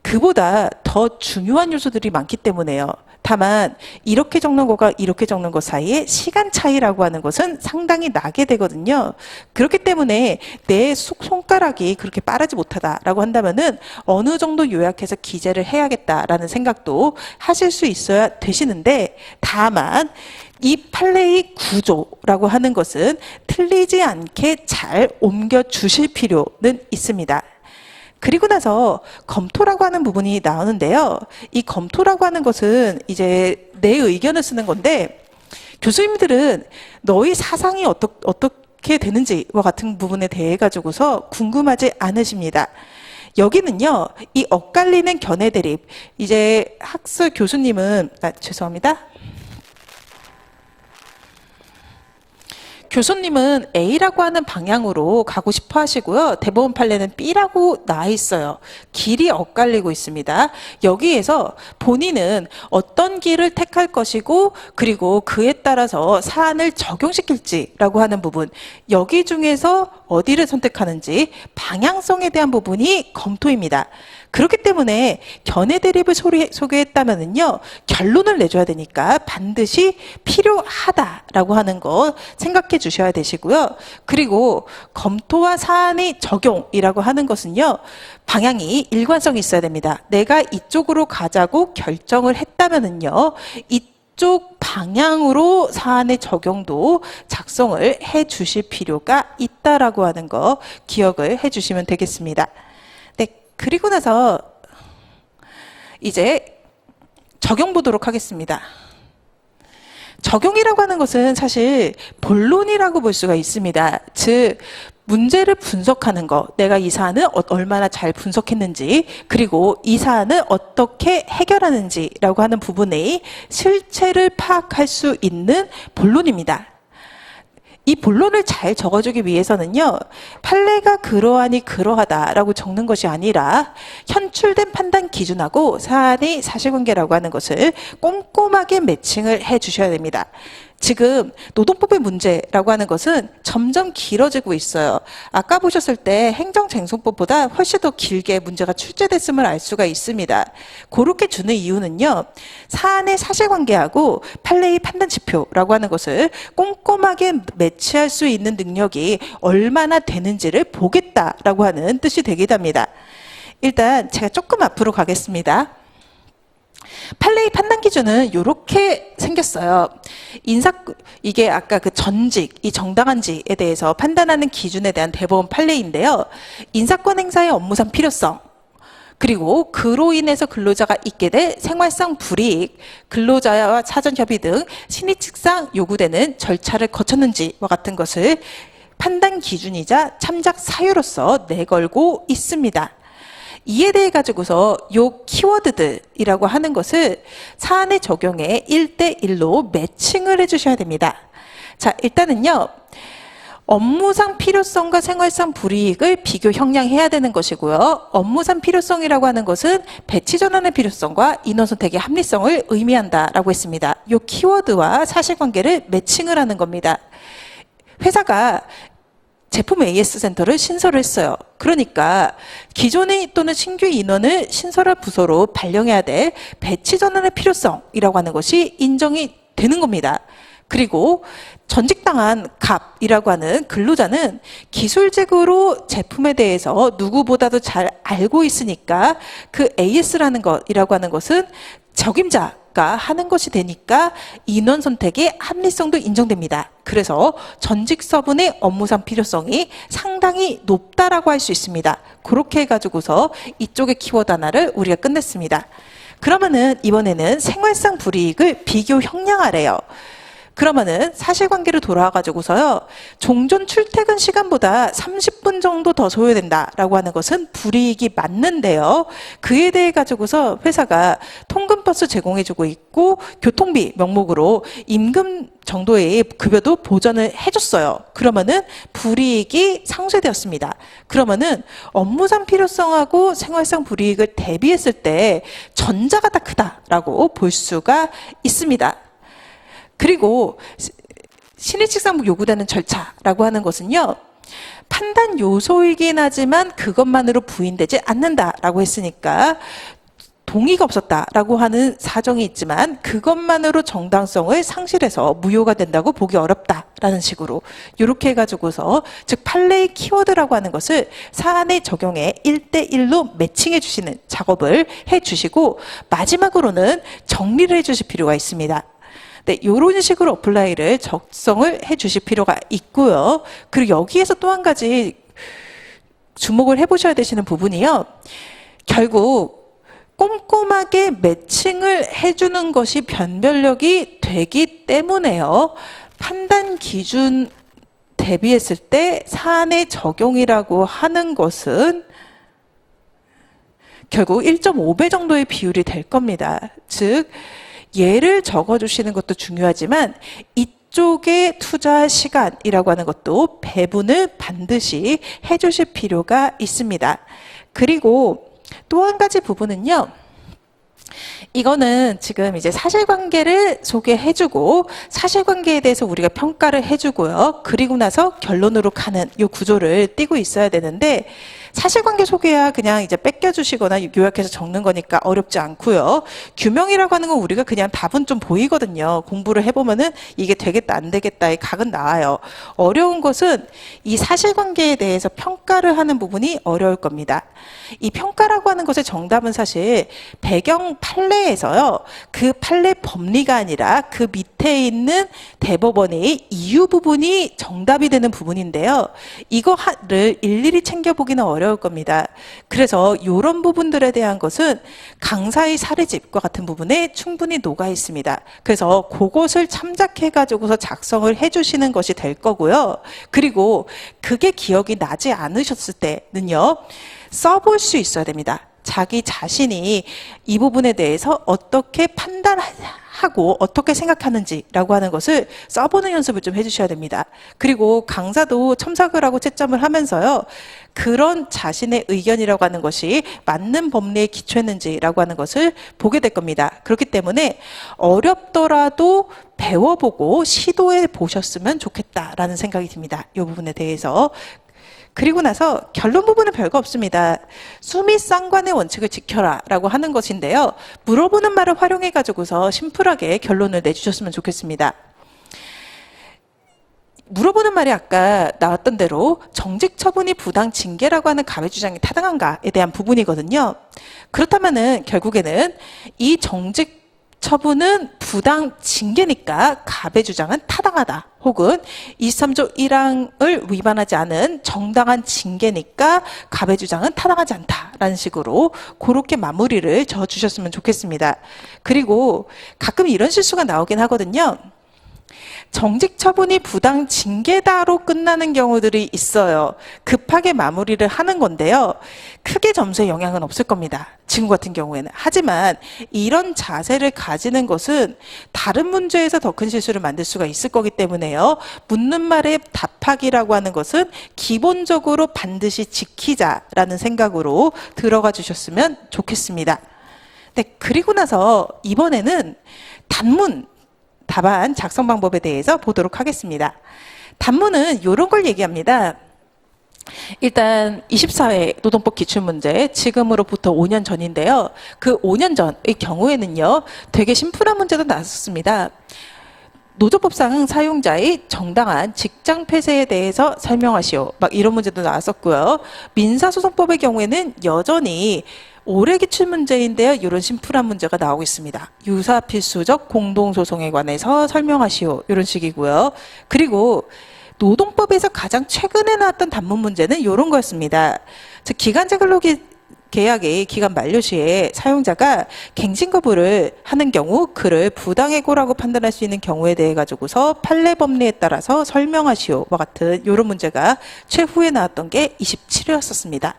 그보다 더 중요한 요소들이 많기 때문에요. 다만 이렇게 적는 것과 이렇게 적는 것 사이에 시간 차이라고 하는 것은 상당히 나게 되거든요. 그렇기 때문에 내 손가락이 그렇게 빠르지 못하다라고 한다면은 어느 정도 요약해서 기재를 해야겠다라는 생각도 하실 수 있어야 되시는데, 다만 이 판례의 구조라고 하는 것은 틀리지 않게 잘 옮겨 주실 필요는 있습니다. 그리고 나서 검토라고 하는 부분이 나오는데요. 이 검토라고 하는 것은 이제 내 의견을 쓰는 건데, 교수님들은 너희 사상이 어떻게 되는지와 같은 부분에 대해 가지고서 궁금하지 않으십니다. 여기는요, 이 엇갈리는 견해 대립, 이제 학술 교수님은, 죄송합니다. 교수님은 A라고 하는 방향으로 가고 싶어 하시고요. 대법원 판례는 B라고 나와 있어요. 길이 엇갈리고 있습니다. 여기에서 본인은 어떤 길을 택할 것이고, 그리고 그에 따라서 사안을 적용시킬지라고 하는 부분, 여기 중에서 어디를 선택하는지 방향성에 대한 부분이 검토입니다. 그렇기 때문에 견해 대립을 소개했다면은요, 결론을 내줘야 되니까 반드시 필요하다라고 하는 거 생각해 주셔야 되시고요. 그리고 검토와 사안의 적용이라고 하는 것은요, 방향이 일관성이 있어야 됩니다. 내가 이쪽으로 가자고 결정을 했다면은요, 이쪽 방향으로 사안의 적용도 작성을 해 주실 필요가 있다라고 하는 거 기억을 해 주시면 되겠습니다. 그리고 나서 이제 적용 보도록 하겠습니다. 적용이라고 하는 것은 사실 본론이라고 볼 수가 있습니다. 즉, 문제를 분석하는 거, 내가 이 사안을 얼마나 잘 분석했는지, 그리고 이 사안을 어떻게 해결하는지라고 하는 부분의 실체를 파악할 수 있는 본론입니다. 이 본론을 잘 적어주기 위해서는요, 판례가 그러하니 그러하다라고 적는 것이 아니라 현출된 판단 기준하고 사안의 사실관계라고 하는 것을 꼼꼼하게 매칭을 해 주셔야 됩니다. 지금 노동법의 문제라고 하는 것은 점점 길어지고 있어요. 아까 보셨을 때 행정쟁송법보다 훨씬 더 길게 문제가 출제됐음을 알 수가 있습니다. 그렇게 주는 이유는요. 사안의 사실관계하고 판례의 판단 지표라고 하는 것을 꼼꼼하게 매치할 수 있는 능력이 얼마나 되는지를 보겠다라고 하는 뜻이 되기도 합니다. 일단 제가 조금 앞으로 가겠습니다. 판례의 판단 기준은 이렇게 생겼어요. 이게 아까 그 전직, 이 정당한지에 대해서 판단하는 기준에 대한 대법원 판례인데요. 인사권 행사의 업무상 필요성, 그리고 그로 인해서 근로자가 있게 될 생활상 불이익, 근로자와 사전협의 등 신의측상 요구되는 절차를 거쳤는지와 같은 것을 판단 기준이자 참작 사유로서 내걸고 있습니다. 이에 대해 가지고서 요 키워드들이라고 하는 것을 사안의 적용에 1대1로 매칭을 해주셔야 됩니다. 자, 일단은요. 업무상 필요성과 생활상 불이익을 비교 형량해야 되는 것이고요. 업무상 필요성이라고 하는 것은 배치 전환의 필요성과 인원 선택의 합리성을 의미한다라고 했습니다. 요 키워드와 사실관계를 매칭을 하는 겁니다. 회사가 제품 AS 센터를 신설을 했어요. 그러니까 기존의 또는 신규 인원을 신설할 부서로 발령해야 될 배치 전환의 필요성이라고 하는 것이 인정이 되는 겁니다. 그리고 전직당한 갑이라고 하는 근로자는 기술직으로 제품에 대해서 누구보다도 잘 알고 있으니까 그 AS라는 것이라고 하는 것은 적임자가 하는 것이 되니까 인원 선택의 합리성도 인정됩니다. 그래서 전직 서분의 업무상 필요성이 상당히 높다라고 할 수 있습니다. 그렇게 해가지고서 이쪽의 키워드 하나를 우리가 끝냈습니다. 그러면은 이번에는 생활상 불이익을 비교 형량하래요. 그러면은 사실관계로 돌아와가지고서요. 종전 출퇴근 시간보다 30분 정도 더 소요된다라고 하는 것은 불이익이 맞는데요. 그에 대해 가지고서 회사가 통근버스 제공해주고 있고 교통비 명목으로 임금 정도의 급여도 보전을 해줬어요. 그러면은 불이익이 상쇄되었습니다. 그러면은 업무상 필요성하고 생활상 불이익을 대비했을 때 전자가 더 크다라고 볼 수가 있습니다. 그리고 신의측상 요구되는 절차라고 하는 것은요. 판단 요소이긴 하지만 그것만으로 부인되지 않는다라고 했으니까 동의가 없었다라고 하는 사정이 있지만 그것만으로 정당성을 상실해서 무효가 된다고 보기 어렵다라는 식으로 이렇게 해가지고서 즉 판례의 키워드라고 하는 것을 사안의 적용에 1대1로 매칭해 주시는 작업을 해주시고 마지막으로는 정리를 해주실 필요가 있습니다. 네, 이런 식으로 어플라이를 적성을 해 주실 필요가 있고요. 그리고 여기에서 또 한 가지 주목을 해보셔야 되시는 부분이요. 결국 꼼꼼하게 매칭을 해주는 것이 변별력이 되기 때문에요. 판단 기준 대비했을 때 사안의 적용이라고 하는 것은 결국 1.5배 정도의 비율이 될 겁니다. 즉 예를 적어주시는 것도 중요하지만 이쪽에 투자 시간이라고 하는 것도 배분을 반드시 해주실 필요가 있습니다. 그리고 또 한 가지 부분은요. 이거는 지금 이제 사실관계를 소개해주고 사실관계에 대해서 우리가 평가를 해주고요. 그리고 나서 결론으로 가는 이 구조를 띄고 있어야 되는데 사실관계 소개야 그냥 이제 뺏겨주시거나 요약해서 적는 거니까 어렵지 않고요. 규명이라고 하는 건 우리가 그냥 답은 좀 보이거든요. 공부를 해보면은 이게 되겠다 안 되겠다의 각은 나와요. 어려운 것은 이 사실관계에 대해서 평가를 하는 부분이 어려울 겁니다. 이 평가라고 하는 것의 정답은 사실 배경 판례에서요. 그 판례 법리가 아니라 그 밑에 있는 대법원의 이유 부분이 정답이 되는 부분인데요. 이거를 일일이 챙겨보기는 어려울 겁니다. 그래서 이런 부분들에 대한 것은 강사의 사례집과 같은 부분에 충분히 녹아 있습니다. 그래서 그것을 참작해가지고서 작성을 해주시는 것이 될 거고요. 그리고 그게 기억이 나지 않으셨을 때는요. 써볼 수 있어야 됩니다. 자기 자신이 이 부분에 대해서 어떻게 판단하고 어떻게 생각하는지라고 하는 것을 써보는 연습을 좀 해주셔야 됩니다. 그리고 강사도 첨삭을 하고 채점을 하면서요. 그런 자신의 의견이라고 하는 것이 맞는 법리에 기초했는지라고 하는 것을 보게 될 겁니다. 그렇기 때문에 어렵더라도 배워보고 시도해 보셨으면 좋겠다라는 생각이 듭니다. 이 부분에 대해서. 그리고 나서 결론 부분은 별거 없습니다. 수미 쌍관의 원칙을 지켜라 라고 하는 것인데요. 물어보는 말을 활용해 가지고서 심플하게 결론을 내주셨으면 좋겠습니다. 물어보는 말이 아까 나왔던 대로 정직 처분이 부당 징계라고 하는 갑의 주장이 타당한가에 대한 부분이거든요. 그렇다면은 결국에는 이 정직 처분은 부당 징계니까 갑의 주장은 타당하다. 혹은 23조 1항을 위반하지 않은 정당한 징계니까 갑의 주장은 타당하지 않다라는 식으로 그렇게 마무리를 지어주셨으면 좋겠습니다. 그리고 가끔 이런 실수가 나오긴 하거든요. 정직 처분이 부당 징계다로 끝나는 경우들이 있어요. 급하게 마무리를 하는 건데요. 크게 점수에 영향은 없을 겁니다. 지금 같은 경우에는. 하지만 이런 자세를 가지는 것은 다른 문제에서 더 큰 실수를 만들 수가 있을 거기 때문에요. 묻는 말에 답하기라고 하는 것은 기본적으로 반드시 지키자라는 생각으로 들어가 주셨으면 좋겠습니다. 네, 그리고 나서 이번에는 단문 답안 작성 방법에 대해서 보도록 하겠습니다. 단문은 이런 걸 얘기합니다. 일단 24회 노동법 기출문제 지금으로부터 5년 전인데요. 그 5년 전의 경우에는요. 되게 심플한 문제도 나왔습니다. 노조법상 사용자의 정당한 직장 폐쇄에 대해서 설명하시오. 막 이런 문제도 나왔었고요. 민사소송법의 경우에는 여전히 올해 기출 문제인데요. 이런 심플한 문제가 나오고 있습니다. 유사 필수적 공동소송에 관해서 설명하시오. 이런 식이고요. 그리고 노동법에서 가장 최근에 나왔던 단문 문제는 이런 거였습니다. 즉 기간제 근로계약의 기간 만료 시에 사용자가 갱신 거부를 하는 경우 그를 부당해고라고 판단할 수 있는 경우에 대해 가지고서 판례 법리에 따라서 설명하시오와 같은 이런 문제가 최후에 나왔던 게 27회였었습니다.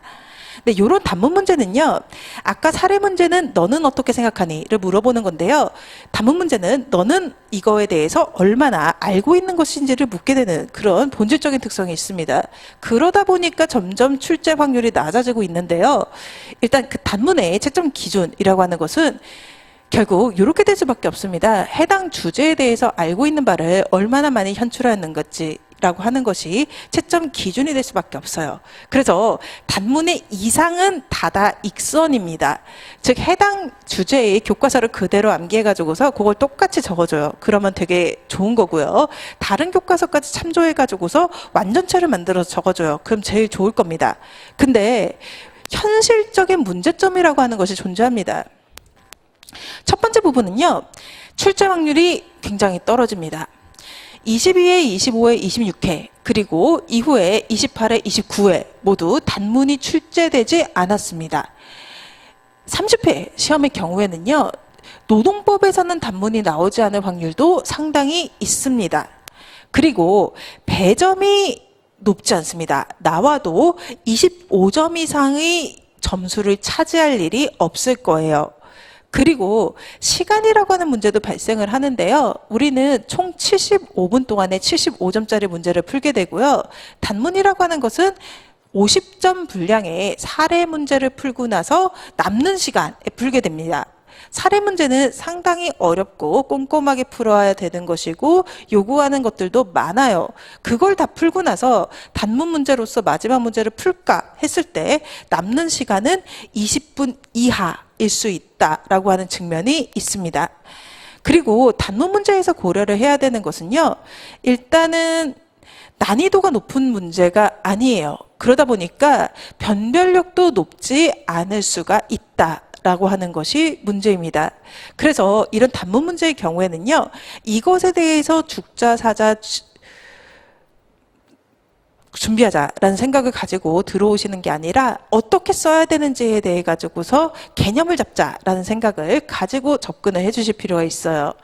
네, 이런 단문 문제는요. 아까 사례 문제는 너는 어떻게 생각하니?를 물어보는 건데요. 단문 문제는 너는 이거에 대해서 얼마나 알고 있는 것인지를 묻게 되는 그런 본질적인 특성이 있습니다. 그러다 보니까 점점 출제 확률이 낮아지고 있는데요. 일단 그 단문의 채점 기준이라고 하는 것은 결국 이렇게 될 수밖에 없습니다. 해당 주제에 대해서 알고 있는 바를 얼마나 많이 현출하는 건지 라고 하는 것이 채점 기준이 될 수밖에 없어요. 그래서 단문의 이상은 다다익선입니다. 즉 해당 주제의 교과서를 그대로 암기해가지고서 그걸 똑같이 적어줘요. 그러면 되게 좋은 거고요. 다른 교과서까지 참조해가지고서 완전체를 만들어서 적어줘요. 그럼 제일 좋을 겁니다. 근데 현실적인 문제점이라고 하는 것이 존재합니다. 첫 번째 부분은요. 출제 확률이 굉장히 떨어집니다. 22회, 25회, 26회 그리고 이후에 28회, 29회 모두 단문이 출제되지 않았습니다. 30회 시험의 경우에는요. 노동법에서는 단문이 나오지 않을 확률도 상당히 있습니다. 그리고 배점이 높지 않습니다. 나와도 25점 이상의 점수를 차지할 일이 없을 거예요. 그리고 시간이라고 하는 문제도 발생을 하는데요. 우리는 총 75분 동안에 75점짜리 문제를 풀게 되고요. 단문이라고 하는 것은 50점 분량의 사례 문제를 풀고 나서 남는 시간에 풀게 됩니다. 사례 문제는 상당히 어렵고 꼼꼼하게 풀어야 되는 것이고 요구하는 것들도 많아요. 그걸 다 풀고 나서 단문 문제로서 마지막 문제를 풀까 했을 때 남는 시간은 20분 이하일 수 있다라고 하는 측면이 있습니다. 그리고 단문 문제에서 고려를 해야 되는 것은요. 일단은 난이도가 높은 문제가 아니에요. 그러다 보니까 변별력도 높지 않을 수가 있다. 라고 하는 것이 문제입니다. 그래서 이런 단문 문제의 경우에는요. 이것에 대해서 죽자 사자 준비하자라는 생각을 가지고 들어오시는 게 아니라 어떻게 써야 되는지에 대해 가지고서 개념을 잡자라는 생각을 가지고 접근을 해 주실 필요가 있어요.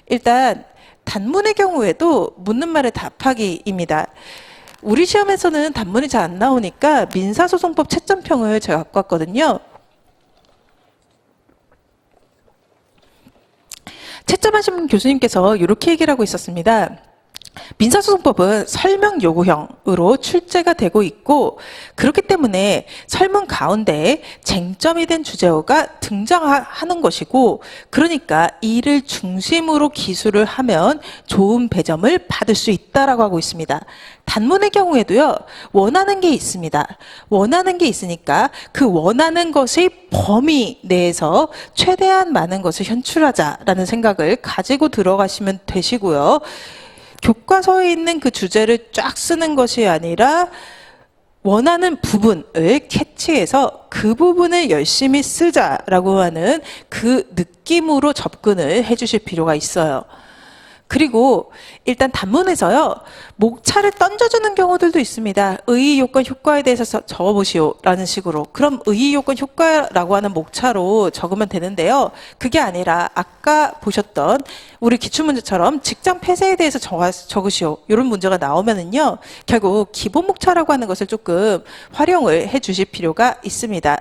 일단 단문의 경우에도 묻는 말에 답하기입니다. 우리 시험에서는 단문이 잘 안 나오니까 민사소송법 채점평을 제가 갖고 왔거든요. 채점하신 교수님께서 이렇게 얘기를 하고 있었습니다. 민사소송법은 설명 요구형으로 출제가 되고 있고 그렇기 때문에 설문 가운데 쟁점이 된 주제어가 등장하는 것이고 그러니까 이를 중심으로 기술을 하면 좋은 배점을 받을 수 있다라고 하고 있습니다. 단문의 경우에도요. 원하는 게 있습니다. 원하는 게 있으니까 그 원하는 것의 범위 내에서 최대한 많은 것을 현출하자라는 생각을 가지고 들어가시면 되시고요. 교과서에 있는 그 주제를 쫙 쓰는 것이 아니라 원하는 부분을 캐치해서 그 부분을 열심히 쓰자라고 하는 그 느낌으로 접근을 해주실 필요가 있어요. 그리고 일단 단문에서요. 목차를 던져주는 경우들도 있습니다. 의의 요건 효과에 대해서 적어보시오 라는 식으로. 그럼 의의 요건 효과라고 하는 목차로 적으면 되는데요. 그게 아니라 아까 보셨던 우리 기출문제처럼 직장 폐쇄에 대해서 적으시오 이런 문제가 나오면은요. 결국 기본 목차라고 하는 것을 조금 활용을 해 주실 필요가 있습니다.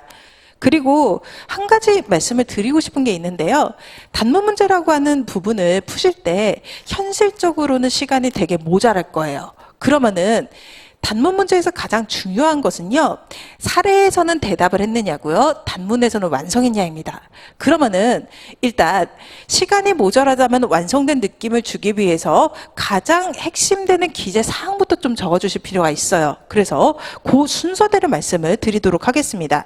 그리고 한 가지 말씀을 드리고 싶은 게 있는데요. 단문 문제라고 하는 부분을 푸실 때 현실적으로는 시간이 되게 모자랄 거예요. 그러면은 단문 문제에서 가장 중요한 것은요. 사례에서는 대답을 했느냐고요. 단문에서는 완성했냐입니다. 그러면은 일단 시간이 모자라다면 완성된 느낌을 주기 위해서 가장 핵심되는 기재 사항부터 좀 적어주실 필요가 있어요. 그래서 그 순서대로 말씀을 드리도록 하겠습니다.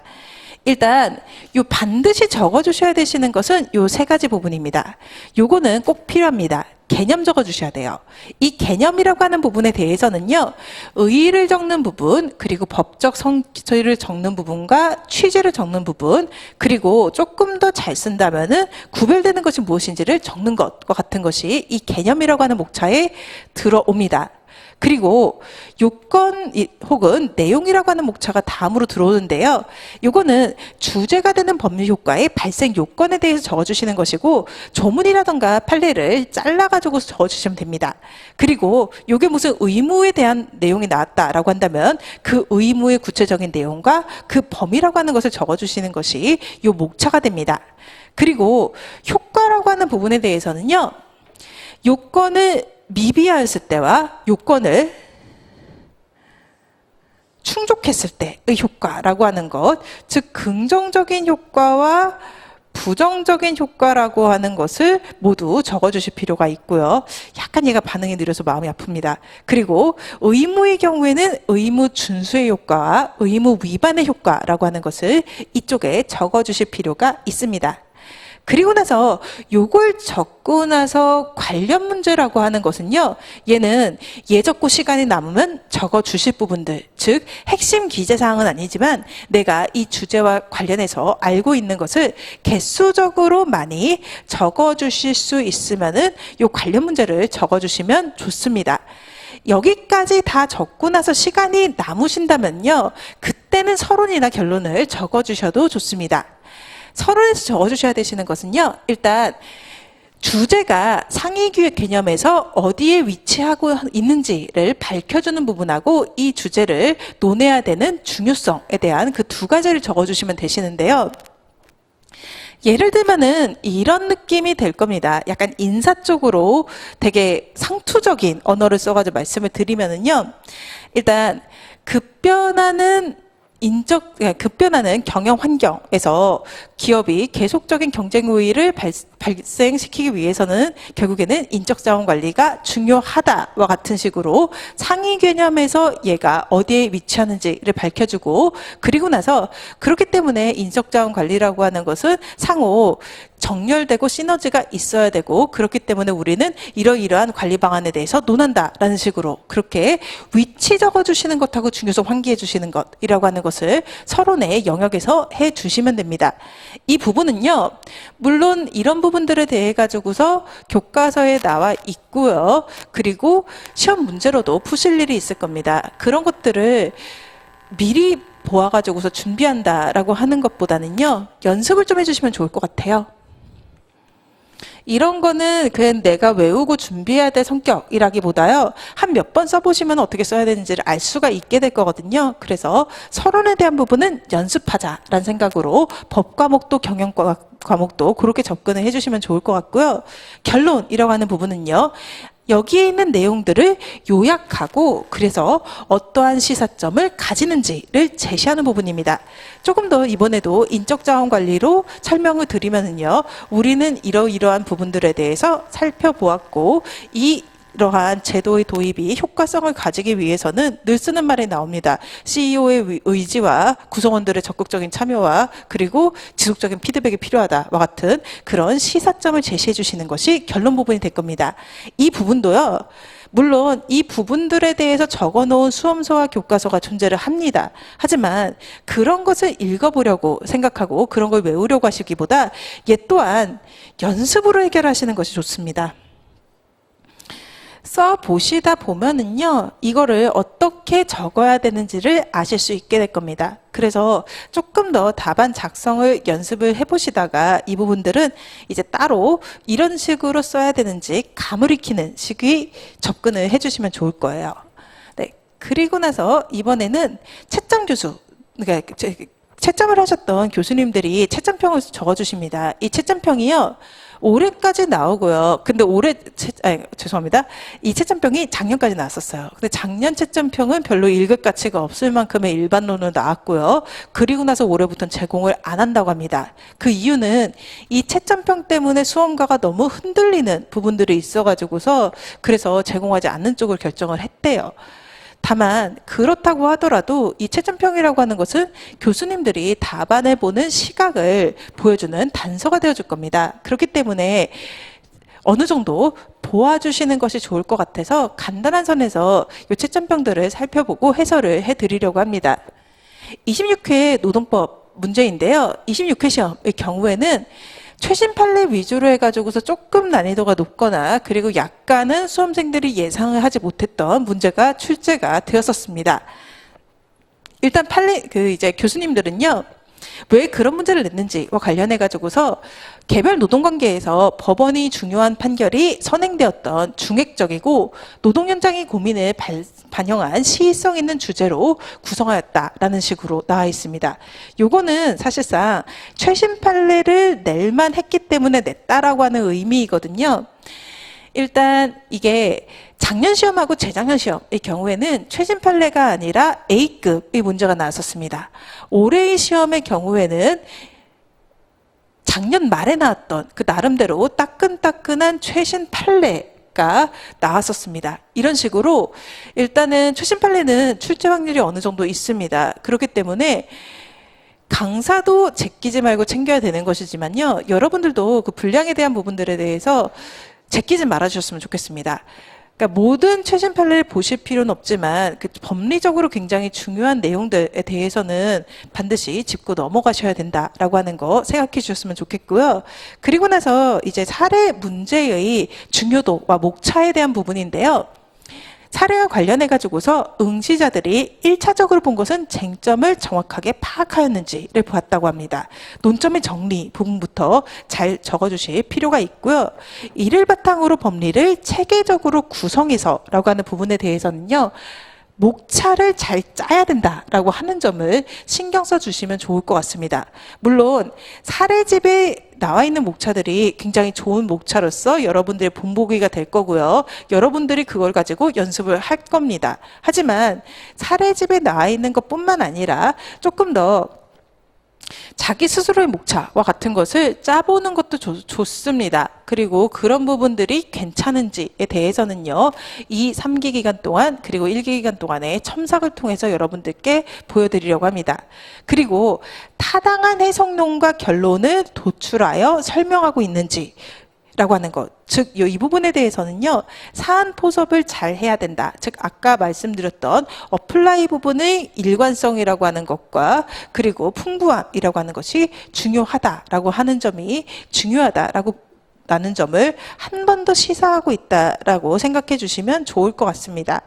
일단 요 반드시 적어주셔야 되시는 것은 요 세 가지 부분입니다. 요거는 꼭 필요합니다. 개념 적어주셔야 돼요. 이 개념이라고 하는 부분에 대해서는요. 의의를 적는 부분, 그리고 법적 성질을 적는 부분과 취지를 적는 부분, 그리고 조금 더 잘 쓴다면은 구별되는 것이 무엇인지를 적는 것과 같은 것이 이 개념이라고 하는 목차에 들어옵니다. 그리고 요건 혹은 내용이라고 하는 목차가 다음으로 들어오는데요. 요거는 주제가 되는 법률 효과의 발생 요건에 대해서 적어주시는 것이고 조문이라던가 판례를 잘라가지고 적어주시면 됩니다. 그리고 요게 무슨 의무에 대한 내용이 나왔다라고 한다면 그 의무의 구체적인 내용과 그 범위라고 하는 것을 적어주시는 것이 요 목차가 됩니다. 그리고 효과라고 하는 부분에 대해서는요. 요건을 미비하였을 때와 요건을 충족했을 때의 효과라고 하는 것, 즉 긍정적인 효과와 부정적인 효과라고 하는 것을 모두 적어주실 필요가 있고요. 약간 얘가 반응이 느려서 마음이 아픕니다. 그리고 의무의 경우에는 의무 준수의 효과와 의무 위반의 효과라고 하는 것을 이쪽에 적어주실 필요가 있습니다. 그리고 나서 요걸 적고 나서 관련 문제라고 하는 것은요. 얘는 예적고 시간이 남으면 적어주실 부분들, 즉 핵심 기재사항은 아니지만 내가 이 주제와 관련해서 알고 있는 것을 개수적으로 많이 적어주실 수 있으면은 요 관련 문제를 적어주시면 좋습니다. 여기까지 다 적고 나서 시간이 남으신다면요. 그때는 서론이나 결론을 적어주셔도 좋습니다. 서론에서 적어주셔야 되시는 것은요. 일단 주제가 상위기획 개념에서 어디에 위치하고 있는지를 밝혀주는 부분하고 이 주제를 논해야 되는 중요성에 대한 그 두 가지를 적어주시면 되시는데요. 예를 들면은 이런 느낌이 될 겁니다. 약간 인사 쪽으로 되게 상투적인 언어를 써가지고 말씀을 드리면은요. 일단 급변하는 급변하는 경영 환경에서 기업이 계속적인 경쟁 우위를 발생시키기 위해서는 결국에는 인적 자원 관리가 중요하다와 같은 식으로 상위 개념에서 얘가 어디에 위치하는지를 밝혀주고 그리고 나서 그렇기 때문에 인적 자원 관리라고 하는 것은 상호 정렬되고 시너지가 있어야 되고 그렇기 때문에 우리는 이러이러한 관리 방안에 대해서 논한다라는 식으로 그렇게 위치 적어주시는 것하고 중요성 환기해 주시는 것이라고 하는 것을 서론의 영역에서 해 주시면 됩니다. 이 부분은요. 물론 이런 부분들에 대해 가지고서 교과서에 나와 있고요. 그리고 시험 문제로도 푸실 일이 있을 겁니다. 그런 것들을 미리 보아가지고서 준비한다라고 하는 것보다는요. 연습을 좀 해주시면 좋을 것 같아요. 이런 거는 그냥 내가 외우고 준비해야 될 성격이라기보다요. 한 몇 번 써보시면 어떻게 써야 되는지를 알 수가 있게 될 거거든요. 그래서 서론에 대한 부분은 연습하자라는 생각으로 법 과목도 과목도 그렇게 접근을 해주시면 좋을 것 같고요. 결론이라고 하는 부분은요. 여기에 있는 내용들을 요약하고 그래서 어떠한 시사점을 가지는지를 제시하는 부분입니다. 조금 더 이번에도 인적자원관리로 설명을 드리면은요. 우리는 이러이러한 부분들에 대해서 살펴보았고 이러한 제도의 도입이 효과성을 가지기 위해서는 늘 쓰는 말이 나옵니다. CEO의 의지와 구성원들의 적극적인 참여와 그리고 지속적인 피드백이 필요하다와 같은 그런 시사점을 제시해 주시는 것이 결론 부분이 될 겁니다. 이 부분도요. 물론 이 부분들에 대해서 적어놓은 수험서와 교과서가 존재를 합니다. 하지만 그런 것을 읽어보려고 생각하고 그런 걸 외우려고 하시기보다 얘 또한 연습으로 해결하시는 것이 좋습니다. 써보시다 보면은요, 이거를 어떻게 적어야 되는지를 아실 수 있게 될 겁니다. 그래서 조금 더 답안 작성을 연습을 해보시다가 이 부분들은 이제 따로 이런 식으로 써야 되는지 감을 익히는 식의 접근을 해주시면 좋을 거예요. 네. 그리고 나서 이번에는 채점 교수, 그러니까 채점을 하셨던 교수님들이 채점평을 적어주십니다. 이 채점평이요. 올해까지 나오고요. 근데 죄송합니다. 이 채점평이 작년까지 나왔었어요. 근데 작년 채점평은 별로 읽을 가치가 없을 만큼의 일반론으로 나왔고요. 그리고 나서 올해부터는 제공을 안 한다고 합니다. 그 이유는 이 채점평 때문에 수험가가 너무 흔들리는 부분들이 있어가지고서 그래서 제공하지 않는 쪽을 결정을 했대요. 다만 그렇다고 하더라도 이 채점평이라고 하는 것은 교수님들이 답안을 보는 시각을 보여주는 단서가 되어줄 겁니다. 그렇기 때문에 어느 정도 도와주시는 것이 좋을 것 같아서 간단한 선에서 이 채점평들을 살펴보고 해설을 해드리려고 합니다. 26회 노동법 문제인데요. 26회 시험의 경우에는 최신 판례 위주로 해가지고서 조금 난이도가 높거나 그리고 약간은 수험생들이 예상을 하지 못했던 문제가 출제가 되었었습니다. 일단 이제 교수님들은요. 왜 그런 문제를 냈는지와 관련해 가지고서 개별 노동관계에서 법원이 중요한 판결이 선행되었던 중액적이고 노동 현장의 고민을 반영한 시의성 있는 주제로 구성하였다라는 식으로 나와 있습니다. 요거는 사실상 최신 판례를 낼만 했기 때문에 냈다라고 하는 의미이거든요. 일단 이게 작년 시험하고 재작년 시험의 경우에는 최신 판례가 아니라 A급의 문제가 나왔었습니다. 올해의 시험의 경우에는 작년 말에 나왔던 그 나름대로 따끈따끈한 최신 판례가 나왔었습니다. 이런 식으로 일단은 최신 판례는 출제 확률이 어느 정도 있습니다. 그렇기 때문에 강사도 제끼지 말고 챙겨야 되는 것이지만요. 여러분들도 그 분량에 대한 부분들에 대해서 제끼지 말아주셨으면 좋겠습니다. 그러니까 모든 최신 판례를 보실 필요는 없지만 그 법리적으로 굉장히 중요한 내용들에 대해서는 반드시 짚고 넘어가셔야 된다라고 하는 거 생각해 주셨으면 좋겠고요. 그리고 나서 이제 사례 문제의 중요도와 목차에 대한 부분인데요. 사례와 관련해 가지고서 응시자들이 1차적으로 본 것은 쟁점을 정확하게 파악하였는지를 보았다고 합니다. 논점의 정리 부분부터 잘 적어주실 필요가 있고요. 이를 바탕으로 법리를 체계적으로 구성해서라고 하는 부분에 대해서는요. 목차를 잘 짜야 된다라고 하는 점을 신경 써주시면 좋을 것 같습니다. 물론 사례집에 나와 있는 목차들이 굉장히 좋은 목차로서 여러분들의 본보기가 될 거고요. 여러분들이 그걸 가지고 연습을 할 겁니다. 하지만 사례집에 나와 있는 것뿐만 아니라 조금 더 자기 스스로의 목차와 같은 것을 짜보는 것도 좋습니다. 그리고 그런 부분들이 괜찮은지에 대해서는요. 이 3기 기간 동안 그리고 1기 기간 동안의 첨삭을 통해서 여러분들께 보여드리려고 합니다. 그리고 타당한 해석론과 결론을 도출하여 설명하고 있는지 라고 하는 것. 즉, 이 부분에 대해서는요, 사안 포섭을 잘 해야 된다. 즉, 아까 말씀드렸던 어플라이 부분의 일관성이라고 하는 것과 그리고 풍부함이라고 하는 것이 중요하다라고 하는 점이 중요하다라고 라는 점을 한 번 더 시사하고 있다라고 생각해 주시면 좋을 것 같습니다.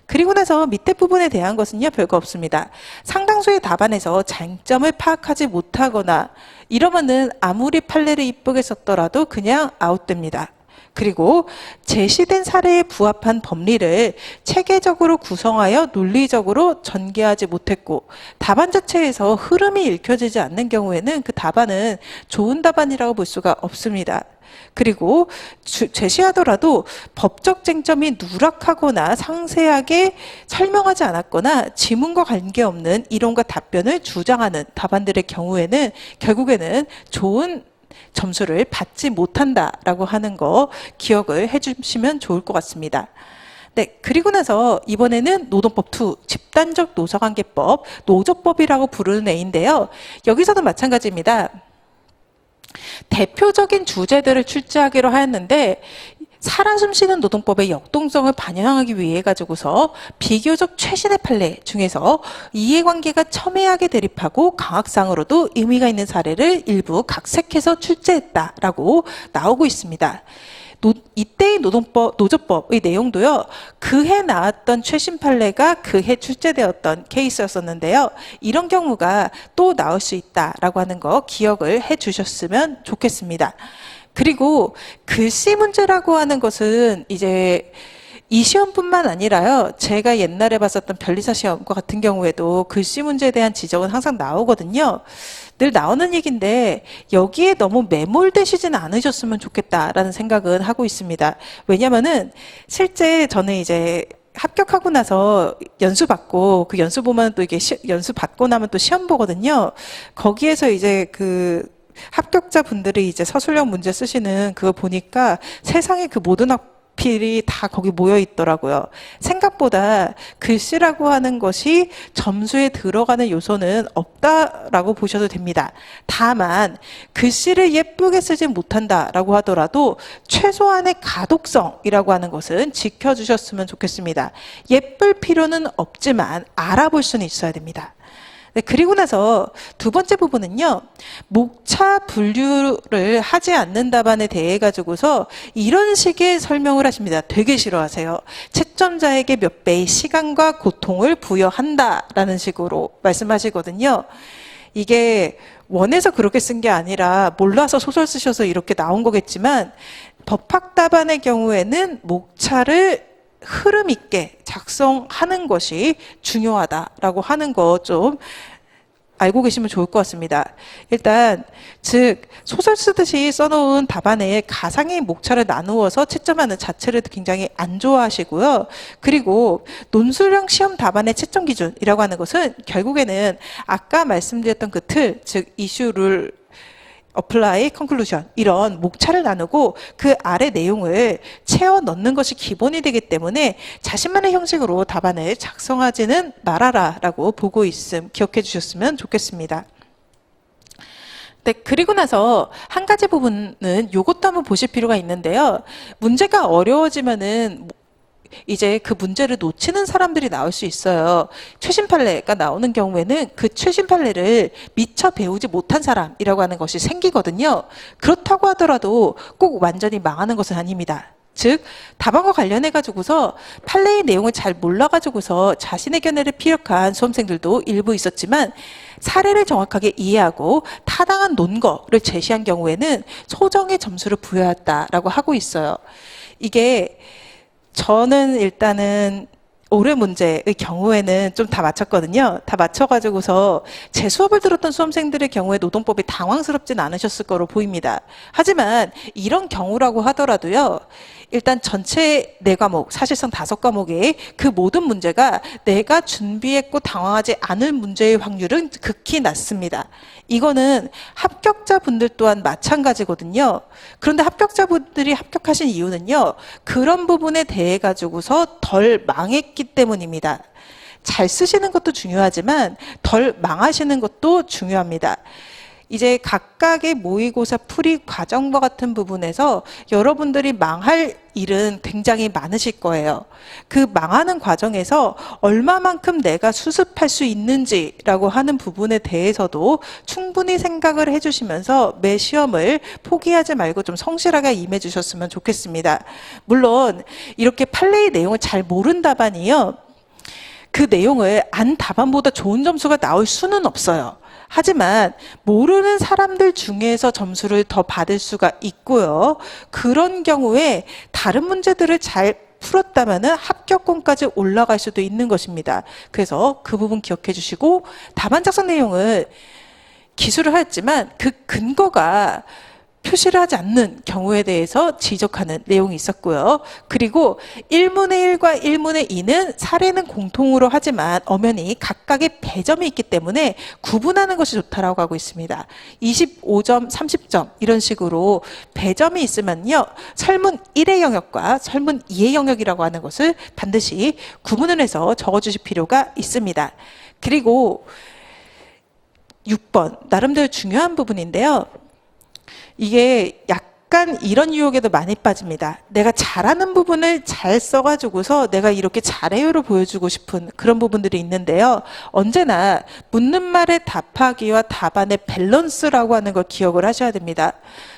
그리고 나서 밑에 부분에 대한 것은요, 별거 없습니다. 상당수의 답안에서 장점을 파악하지 못하거나 이러면은 아무리 판례를 이쁘게 썼더라도 그냥 아웃됩니다. 그리고 제시된 사례에 부합한 법리를 체계적으로 구성하여 논리적으로 전개하지 못했고 답안 자체에서 흐름이 읽혀지지 않는 경우에는 그 답안은 좋은 답안이라고 볼 수가 없습니다. 그리고 제시하더라도 법적 쟁점이 누락하거나 상세하게 설명하지 않았거나 지문과 관계없는 이론과 답변을 주장하는 답안들의 경우에는 결국에는 좋은 점수를 받지 못한다라고 하는 거 기억을 해주시면 좋을 것 같습니다. 네, 그리고 나서 이번에는 노동법 2, 집단적 노사관계법, 노조법이라고 부르는 애인데요. 여기서도 마찬가지입니다. 대표적인 주제들을 출제하기로 하였는데 살아 숨쉬는 노동법의 역동성을 반영하기 위해 가지고서 비교적 최신의 판례 중에서 이해관계가 첨예하게 대립하고 강학상으로도 의미가 있는 사례를 일부 각색해서 출제했다라고 나오고 있습니다. 이때의 노조법의 내용도요, 그해 나왔던 최신 판례가 그해 출제되었던 케이스였었는데요. 이런 경우가 또 나올 수 있다라고 하는 거 기억을 해 주셨으면 좋겠습니다. 그리고 글씨 문제라고 하는 것은 이제 이 시험뿐만 아니라요, 제가 옛날에 봤었던 변리사 시험과 같은 경우에도 글씨 문제에 대한 지적은 항상 나오거든요. 늘 나오는 얘기인데 여기에 너무 매몰되시진 않으셨으면 좋겠다라는 생각은 하고 있습니다. 왜냐면은 실제 저는 이제 합격하고 나서 연수 받고 그 연수 보면 또 이게 연수 받고 나면 또 시험 보거든요. 거기에서 이제 그 합격자분들이 이제 서술형 문제 쓰시는 그거 보니까 세상에 그 모든 필이 다 거기 모여 있더라고요. 생각보다 글씨라고 하는 것이 점수에 들어가는 요소는 없다라고 보셔도 됩니다. 다만 글씨를 예쁘게 쓰지 못한다라고 하더라도 최소한의 가독성이라고 하는 것은 지켜주셨으면 좋겠습니다. 예쁠 필요는 없지만 알아볼 수는 있어야 됩니다. 네, 그리고 나서 두 번째 부분은요, 목차 분류를 하지 않는 답안에 대해 가지고서 이런 식의 설명을 하십니다. 되게 싫어하세요. 채점자에게 몇 배의 시간과 고통을 부여한다라는 식으로 말씀하시거든요. 이게 원해서 그렇게 쓴 게 아니라 몰라서 소설 쓰셔서 이렇게 나온 거겠지만 법학 답안의 경우에는 목차를 흐름 있게 작성하는 것이 중요하다라고 하는 거 좀 알고 계시면 좋을 것 같습니다. 일단 즉 소설 쓰듯이 써놓은 답안에 가상의 목차를 나누어서 채점하는 자체를 굉장히 안 좋아하시고요. 그리고 논술형 시험 답안의 채점 기준이라고 하는 것은 결국에는 아까 말씀드렸던 그 틀, 즉 이슈 룰 apply, conclusion 이런 목차를 나누고 그 아래 내용을 채워 넣는 것이 기본이 되기 때문에 자신만의 형식으로 답안을 작성하지는 말아라라고 보고 있음 기억해 주셨으면 좋겠습니다. 네, 그리고 나서 한 가지 부분은 이것도 한번 보실 필요가 있는데요. 문제가 어려워지면은 이제 그 문제를 놓치는 사람들이 나올 수 있어요. 최신 판례가 나오는 경우에는 그 최신 판례를 미처 배우지 못한 사람이라고 하는 것이 생기거든요. 그렇다고 하더라도 꼭 완전히 망하는 것은 아닙니다. 즉 답안과 관련해 가지고서 판례의 내용을 잘 몰라 가지고서 자신의 견해를 피력한 수험생들도 일부 있었지만 사례를 정확하게 이해하고 타당한 논거를 제시한 경우에는 소정의 점수를 부여했다라고 하고 있어요. 이게 저는 일단은 올해 문제의 경우에는 좀 다 맞췄거든요. 다 맞춰가지고서 제 수업을 들었던 수험생들의 경우에 노동법이 당황스럽진 않으셨을 거로 보입니다. 하지만 이런 경우라고 하더라도요. 일단 전체 4과목, 사실상 5과목의 그 모든 문제가 내가 준비했고 당황하지 않을 문제의 확률은 극히 낮습니다. 이거는 합격자분들 또한 마찬가지거든요. 그런데 합격자분들이 합격하신 이유는요. 그런 부분에 대해 가지고서 덜 망했기 때문입니다. 잘 쓰시는 것도 중요하지만 덜 망하시는 것도 중요합니다. 이제 각각의 모의고사 풀이 과정과 같은 부분에서 여러분들이 망할 일은 굉장히 많으실 거예요. 그 망하는 과정에서 얼마만큼 내가 수습할 수 있는지라고 하는 부분에 대해서도 충분히 생각을 해주시면서 매 시험을 포기하지 말고 좀 성실하게 임해 주셨으면 좋겠습니다. 물론 이렇게 판례의 내용을 잘 모른 답안이요. 그 내용을 안 답안보다 좋은 점수가 나올 수는 없어요. 하지만 모르는 사람들 중에서 점수를 더 받을 수가 있고요. 그런 경우에 다른 문제들을 잘 풀었다면 합격권까지 올라갈 수도 있는 것입니다. 그래서 그 부분 기억해 주시고, 답안 작성 내용을 기술을 하였지만 그 근거가 표시를 하지 않는 경우에 대해서 지적하는 내용이 있었고요. 그리고 1문의 1과 1문의 2는 사례는 공통으로 하지만 엄연히 각각의 배점이 있기 때문에 구분하는 것이 좋다라고 하고 있습니다. 25점, 30점 이런 식으로 배점이 있으면요, 설문 1의 영역과 설문 2의 영역이라고 하는 것을 반드시 구분을 해서 적어주실 필요가 있습니다. 그리고 6번, 나름대로 중요한 부분인데요. 이게 약간 이런 유혹에도 많이 빠집니다. 내가 잘하는 부분을 잘 써가지고서 내가 이렇게 잘해요를 보여주고 싶은 그런 부분들이 있는데요. 언제나 묻는 말에 답하기와 답안의 밸런스라고 하는 걸 기억을 하셔야 됩니다.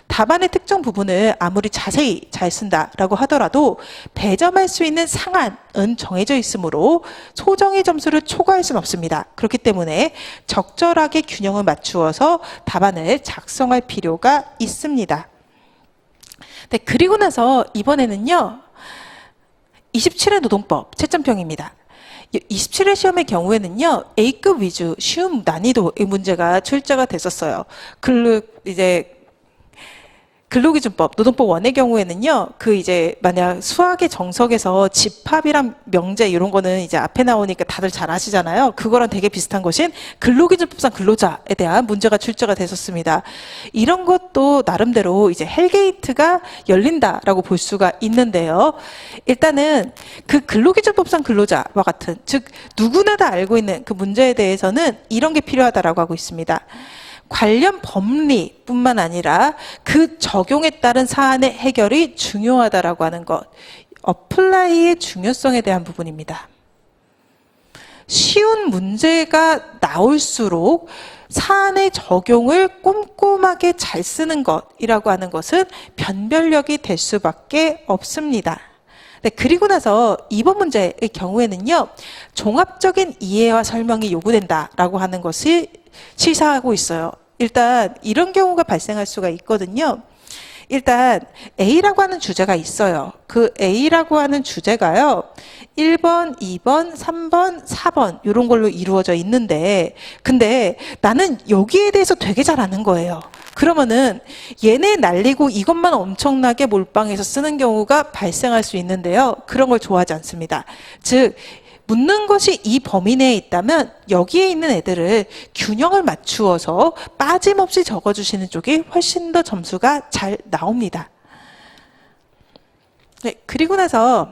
답안의 특정 부분을 아무리 자세히 잘 쓴다라고 하더라도 배점할 수 있는 상한은 정해져 있으므로 소정의 점수를 초과할 수는 없습니다. 그렇기 때문에 적절하게 균형을 맞추어서 답안을 작성할 필요가 있습니다. 네, 그리고 나서 이번에는요, 27회 노동법 채점평입니다. 27회 시험의 경우에는요, A급 위주 쉬움 난이도의 문제가 출제가 됐었어요. 근로기준법, 노동법 1의 경우에는요, 만약 수학의 정석에서 집합이랑 명제 이런 거는 이제 앞에 나오니까 다들 잘 아시잖아요. 그거랑 되게 비슷한 것인 근로기준법상 근로자에 대한 문제가 출제가 됐었습니다. 이런 것도 나름대로 이제 헬게이트가 열린다라고 볼 수가 있는데요. 일단은 그 근로기준법상 근로자와 같은, 즉, 누구나 다 알고 있는 그 문제에 대해서는 이런 게 필요하다라고 하고 있습니다. 관련 법리뿐만 아니라 그 적용에 따른 사안의 해결이 중요하다라고 하는 것, 어플라이의 중요성에 대한 부분입니다. 쉬운 문제가 나올수록 사안의 적용을 꼼꼼하게 잘 쓰는 것이라고 하는 것은 변별력이 될 수밖에 없습니다. 네, 그리고 나서 이번 문제의 경우에는요, 종합적인 이해와 설명이 요구된다라고 하는 것이 시사하고 있어요. 일단 이런 경우가 발생할 수가 있거든요. 일단 A라고 하는 주제가 있어요. 그 A라고 하는 주제가요, 1번, 2번, 3번, 4번 이런 걸로 이루어져 있는데, 근데 나는 여기에 대해서 되게 잘 아는 거예요. 그러면은 얘네 날리고 이것만 엄청나게 몰빵해서 쓰는 경우가 발생할 수 있는데요. 그런 걸 좋아하지 않습니다. 즉, 묻는 것이 이 범위 내에 있다면 여기에 있는 애들을 균형을 맞추어서 빠짐없이 적어주시는 쪽이 훨씬 더 점수가 잘 나옵니다. 네, 그리고 나서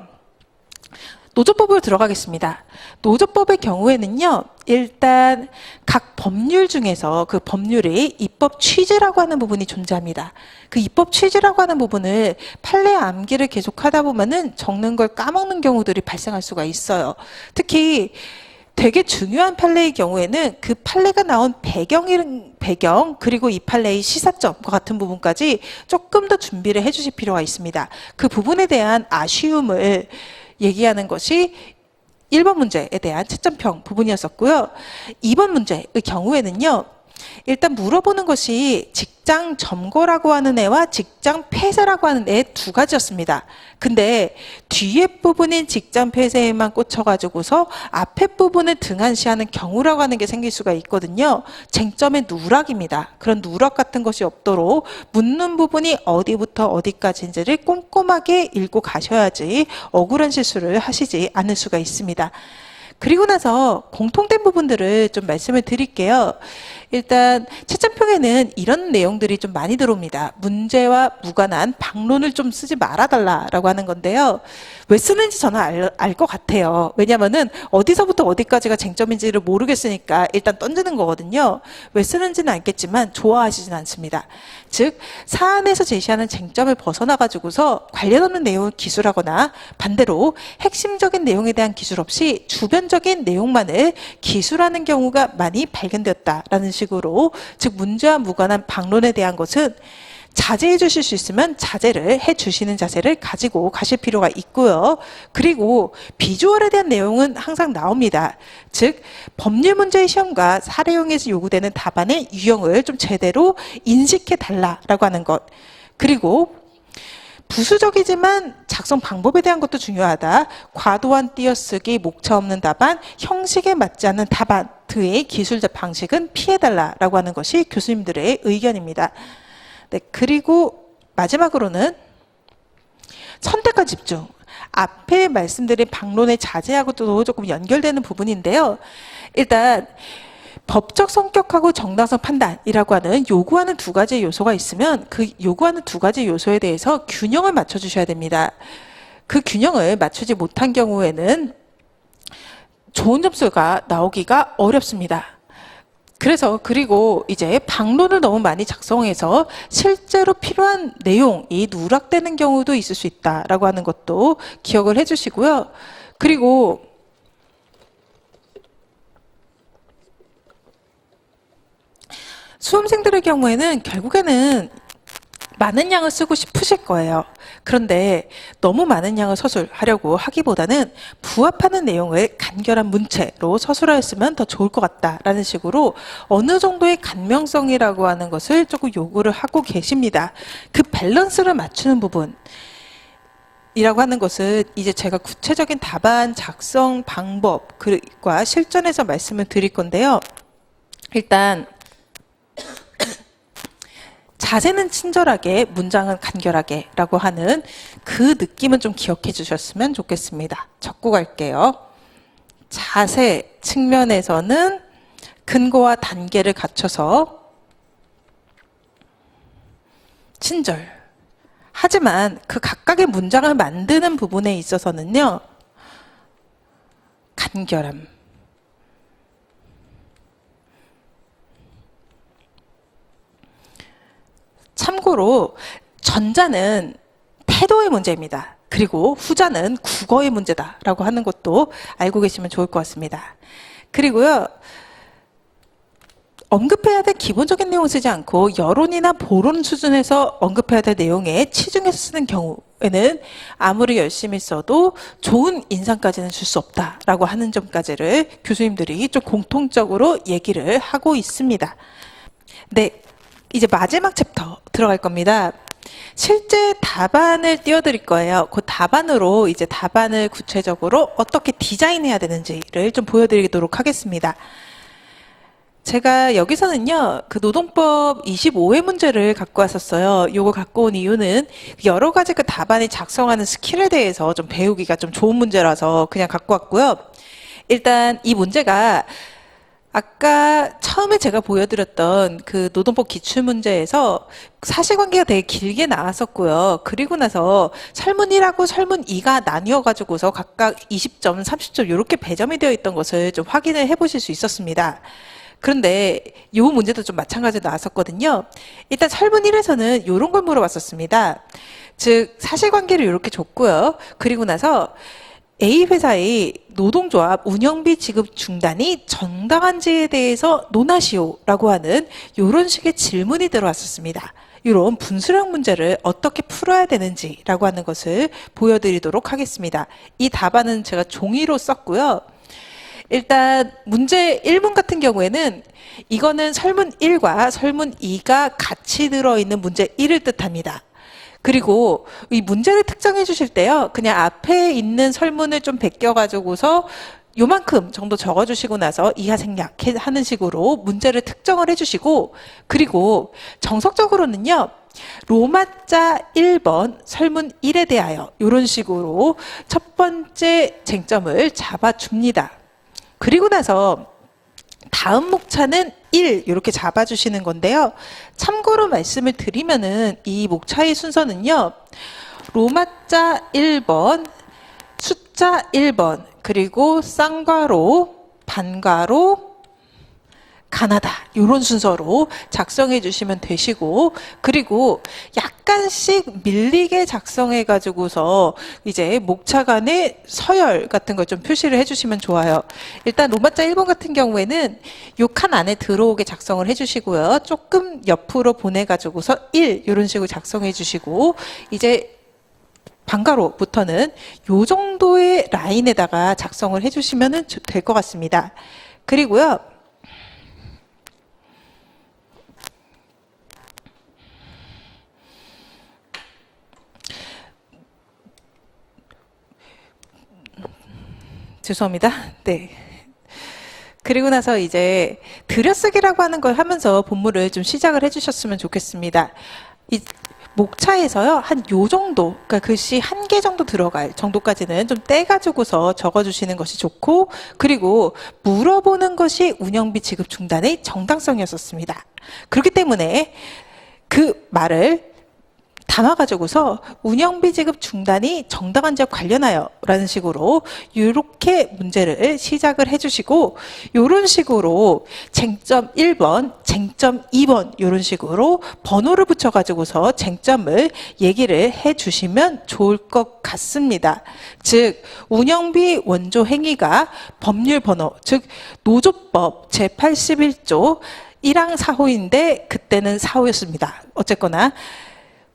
노조법으로 들어가겠습니다. 노조법의 경우에는요, 일단 각 법률 중에서 그 법률의 입법 취지라고 하는 부분이 존재합니다. 그 입법 취지라고 하는 부분을 판례 암기를 계속 하다 보면은 적는 걸 까먹는 경우들이 발생할 수가 있어요. 특히 되게 중요한 판례의 경우에는 그 판례가 나온 배경, 그리고 이 판례의 시사점과 같은 부분까지 조금 더 준비를 해주실 필요가 있습니다. 그 부분에 대한 아쉬움을 얘기하는 것이 1번 문제에 대한 채점평 부분이었었고요. 2번 문제의 경우에는요, 일단 물어보는 것이 직장 점거라고 하는 애와 직장 폐쇄라고 하는 애 두 가지였습니다. 근데 뒤에 부분인 직장 폐쇄에만 꽂혀가지고서 앞에 부분을 등한시하는 경우라고 하는 게 생길 수가 있거든요. 쟁점의 누락입니다. 그런 누락 같은 것이 없도록 묻는 부분이 어디부터 어디까지인지를 꼼꼼하게 읽고 가셔야지 억울한 실수를 하시지 않을 수가 있습니다. 그리고 나서 공통된 부분들을 좀 말씀을 드릴게요. 일단 채점평에는 이런 내용들이 좀 많이 들어옵니다. 문제와 무관한 방론을 좀 쓰지 말아달라라고 하는 건데요. 왜 쓰는지 저는 알 것 같아요. 왜냐면은 어디서부터 어디까지가 쟁점인지를 모르겠으니까 일단 던지는 거거든요. 왜 쓰는지는 알겠지만 좋아하시진 않습니다. 즉, 사안에서 제시하는 쟁점을 벗어나가지고서 관련 없는 내용을 기술하거나 반대로 핵심적인 내용에 대한 기술 없이 주변적인 내용만을 기술하는 경우가 많이 발견되었다라는 식으로, 즉 문제와 무관한 방론에 대한 것은 자제해 주실 수 있으면 자제를 해 주시는 자세를 가지고 가실 필요가 있고요. 그리고 비주얼에 대한 내용은 항상 나옵니다. 즉 법률 문제의 시험과 사례형에서 요구되는 답안의 유형을 좀 제대로 인식해 달라라고 하는 것. 그리고 부수적이지만 작성 방법에 대한 것도 중요하다. 과도한 띄어쓰기, 목차 없는 답안, 형식에 맞지 않는 답안 등의 기술적 방식은 피해달라라고 하는 것이 교수님들의 의견입니다. 네, 그리고 마지막으로는 선택과 집중. 앞에 말씀드린 방론의 자제하고도 조금 연결되는 부분인데요. 일단 법적 성격하고 정당성 판단이라고 하는 요구하는 두 가지 요소가 있으면 그 요구하는 두 가지 요소에 대해서 균형을 맞춰주셔야 됩니다. 그 균형을 맞추지 못한 경우에는 좋은 점수가 나오기가 어렵습니다. 그래서 그리고 이제 방론을 너무 많이 작성해서 실제로 필요한 내용이 누락되는 경우도 있을 수 있다라고 하는 것도 기억을 해주시고요. 그리고 수험생들의 경우에는 결국에는 많은 양을 쓰고 싶으실 거예요. 그런데 너무 많은 양을 서술하려고 하기보다는 부합하는 내용을 간결한 문체로 서술하였으면 더 좋을 것 같다라는 식으로 어느 정도의 간명성이라고 하는 것을 조금 요구를 하고 계십니다. 그 밸런스를 맞추는 부분 이라고 하는 것은 이제 제가 구체적인 답안 작성 방법과 실전에서 말씀을 드릴 건데요. 일단 자세는 친절하게, 문장은 간결하게 라고 하는 그 느낌은 좀 기억해 주셨으면 좋겠습니다. 적고 갈게요. 자세 측면에서는 근거와 단계를 갖춰서 친절. 하지만 그 각각의 문장을 만드는 부분에 있어서는요, 간결함. 참고로 전자는 태도의 문제입니다. 그리고 후자는 국어의 문제다라고 하는 것도 알고 계시면 좋을 것 같습니다. 그리고요, 언급해야 될 기본적인 내용을 쓰지 않고 여론이나 보론 수준에서 언급해야 될 내용에 치중해서 쓰는 경우에는 아무리 열심히 써도 좋은 인상까지는 줄 수 없다라고 하는 점까지를 교수님들이 좀 공통적으로 얘기를 하고 있습니다. 네. 이제 마지막 챕터 들어갈 겁니다. 실제 답안을 띄워드릴 거예요. 그 답안으로 이제 답안을 구체적으로 어떻게 디자인해야 되는지를 좀 보여드리도록 하겠습니다. 제가 여기서는요, 그 노동법 25회 문제를 갖고 왔었어요. 요거 갖고 온 이유는 여러 가지 그 답안이 작성하는 스킬에 대해서 좀 배우기가 좀 좋은 문제라서 그냥 갖고 왔고요. 일단 이 문제가 아까 처음에 제가 보여드렸던 그 노동법 기출문제에서 사실관계가 되게 길게 나왔었고요. 그리고 나서 설문 1하고 설문 2가 나뉘어가지고서 각각 20점, 30점 이렇게 배점이 되어 있던 것을 좀 확인을 해보실 수 있었습니다. 그런데 이 문제도 좀 마찬가지로 나왔었거든요. 일단 설문 1에서는 이런 걸 물어봤었습니다. 즉 사실관계를 이렇게 줬고요. 그리고 나서 A 회사의 노동조합 운영비 지급 중단이 정당한지에 대해서 논하시오라고 하는 이런 식의 질문이 들어왔었습니다. 이런 분수령 문제를 어떻게 풀어야 되는지라고 하는 것을 보여드리도록 하겠습니다. 이 답안은 제가 종이로 썼고요. 일단 문제 1문 같은 경우에는 이거는 설문 1과 설문 2가 같이 들어있는 문제 1을 뜻합니다. 그리고 이 문제를 특정해 주실 때요, 그냥 앞에 있는 설문을 좀 베껴가지고서 요만큼 정도 적어주시고 나서 이하생략 하는 식으로 문제를 특정을 해주시고, 그리고 정석적으로는요, 로마자 1번 설문 1에 대하여 이런 식으로 첫 번째 쟁점을 잡아줍니다. 그리고 나서 다음 목차는 1 이렇게 잡아주시는 건데요. 참고로 말씀을 드리면은 이 목차의 순서는요, 로마자 1번, 숫자 1번, 그리고 쌍괄호, 반괄호, 가나다 이런 순서로 작성해 주시면 되시고, 그리고 약간씩 밀리게 작성해 가지고서 이제 목차 간의 서열 같은 걸 좀 표시를 해 주시면 좋아요. 일단 로마자 1번 같은 경우에는 요 칸 안에 들어오게 작성을 해 주시고요. 조금 옆으로 보내 가지고서 1 이런 식으로 작성해 주시고, 이제 방가로부터는 요 정도의 라인에다가 작성을 해주시면 될 것 같습니다. 그리고요, 죄송합니다. 네. 그리고 나서 이제 들여쓰기라고 하는 걸 하면서 본문을 좀 시작을 해주셨으면 좋겠습니다. 이 목차에서요, 한 요 정도, 그러니까 글씨 한 개 정도 들어갈 정도까지는 좀 떼가지고서 적어주시는 것이 좋고, 그리고 물어보는 것이 운영비 지급 중단의 정당성이었었습니다. 그렇기 때문에 그 말을 담아가지고서 운영비 지급 중단이 정당한지와 관련하여 라는 식으로 이렇게 문제를 시작을 해주시고, 이런 식으로 쟁점 1번, 쟁점 2번 이런 식으로 번호를 붙여가지고서 쟁점을 얘기를 해주시면 좋을 것 같습니다. 즉 운영비 원조 행위가 법률 번호, 즉 노조법 제81조 1항 4호인데 그때는 4호였습니다. 어쨌거나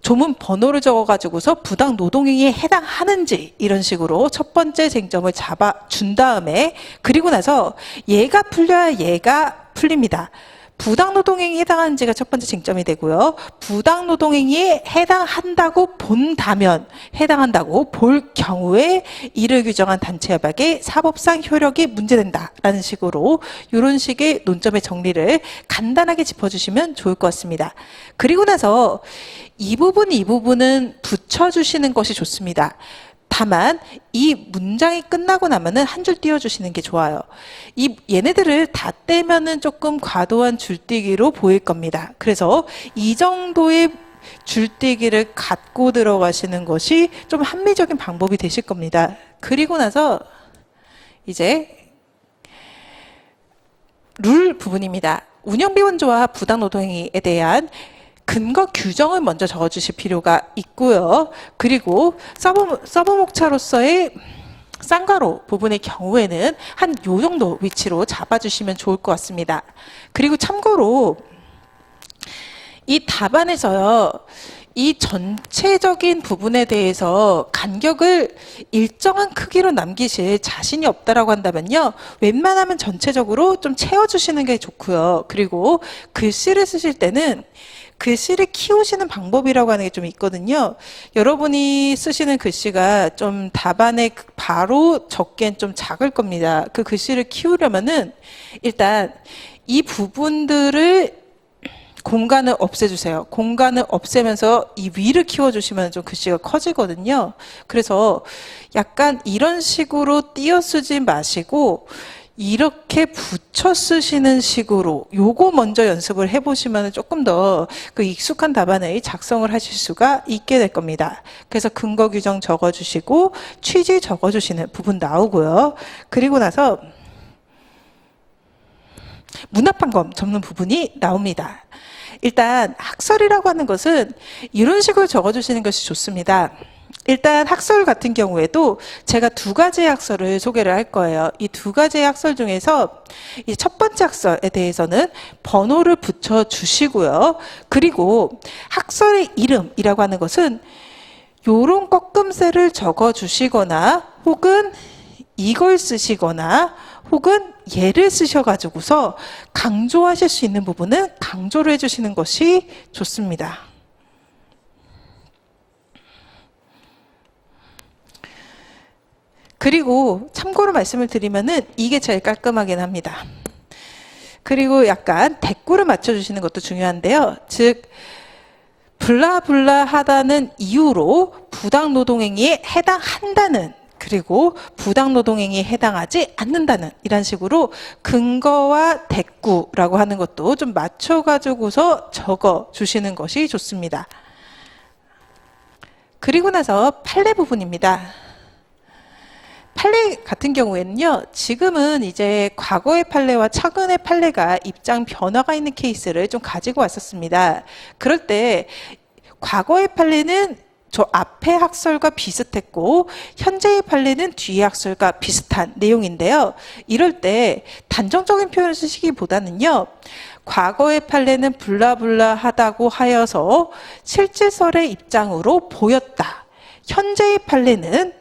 조문 번호를 적어가지고서 부당 노동행위에 해당하는지 이런 식으로 첫 번째 쟁점을 잡아준 다음에, 그리고 나서 얘가 풀려야 얘가 풀립니다. 부당노동행위에 해당하는지가 첫 번째 쟁점이 되고요. 부당노동행위에 해당한다고 본다면, 해당한다고 볼 경우에 이를 규정한 단체 협약의 사법상 효력이 문제된다라는 식으로 이런 식의 논점의 정리를 간단하게 짚어주시면 좋을 것 같습니다. 그리고 나서 이 부분은 붙여주시는 것이 좋습니다. 다만 이 문장이 끝나고 나면은 한 줄 띄워주시는 게 좋아요. 얘네들을 다 떼면은 조금 과도한 줄뛰기로 보일 겁니다. 그래서 이 정도의 줄뛰기를 갖고 들어가시는 것이 좀 합리적인 방법이 되실 겁니다. 그리고 나서 이제 룰 부분입니다. 운영비 원조와 부당노동행위에 대한 근거 규정을 먼저 적어주실 필요가 있고요. 그리고 서버 목차로서의 쌍괄호 부분의 경우에는 한 요 정도 위치로 잡아주시면 좋을 것 같습니다. 그리고 참고로 이 답안에서요, 이 전체적인 부분에 대해서 간격을 일정한 크기로 남기실 자신이 없다라고 한다면요, 웬만하면 전체적으로 좀 채워주시는 게 좋고요. 그리고 글씨를 쓰실 때는 글씨를 키우시는 방법이라고 하는 게 좀 있거든요. 여러분이 쓰시는 글씨가 좀 답안에 바로 적기엔 좀 작을 겁니다. 그 글씨를 키우려면은 일단 이 부분들을 공간을 없애주세요. 공간을 없애면서 이 위를 키워주시면 좀 글씨가 커지거든요. 그래서 약간 이런 식으로 띄어 쓰지 마시고 이렇게 붙여 쓰시는 식으로 요거 먼저 연습을 해보시면 조금 더 그 익숙한 답안을 작성을 하실 수가 있게 될 겁니다. 그래서 근거 규정 적어주시고 취지 적어주시는 부분 나오고요. 그리고 나서 문합판검 접는 부분이 나옵니다. 일단 학설이라고 하는 것은 이런 식으로 적어주시는 것이 좋습니다. 일단 학설 같은 경우에도 제가 두 가지의 학설을 소개를 할 거예요. 이 두 가지의 학설 중에서 이 첫 번째 학설에 대해서는 번호를 붙여 주시고요. 그리고 학설의 이름이라고 하는 것은 요런 꺾음새를 적어 주시거나 혹은 이걸 쓰시거나 혹은 얘를 쓰셔가지고서 강조하실 수 있는 부분은 강조를 해주시는 것이 좋습니다. 그리고 참고로 말씀을 드리면은 이게 제일 깔끔하긴 합니다. 그리고 약간 대꾸를 맞춰주시는 것도 중요한데요. 즉 블라블라 하다는 이유로 부당노동행위에 해당한다는, 그리고 부당노동행위에 해당하지 않는다는, 이런 식으로 근거와 대꾸라고 하는 것도 좀 맞춰가지고서 적어주시는 것이 좋습니다. 그리고 나서 판례 부분입니다. 판례 같은 경우에는요, 지금은 이제 과거의 판례와 최근의 판례가 입장 변화가 있는 케이스를 좀 가지고 왔었습니다. 그럴 때 과거의 판례는 저 앞의 학설과 비슷했고 현재의 판례는 뒤의 학설과 비슷한 내용인데요. 이럴 때 단정적인 표현을 쓰시기보다는요, 과거의 판례는 블라블라하다고 하여서 실질설의 입장으로 보였다. 현재의 판례는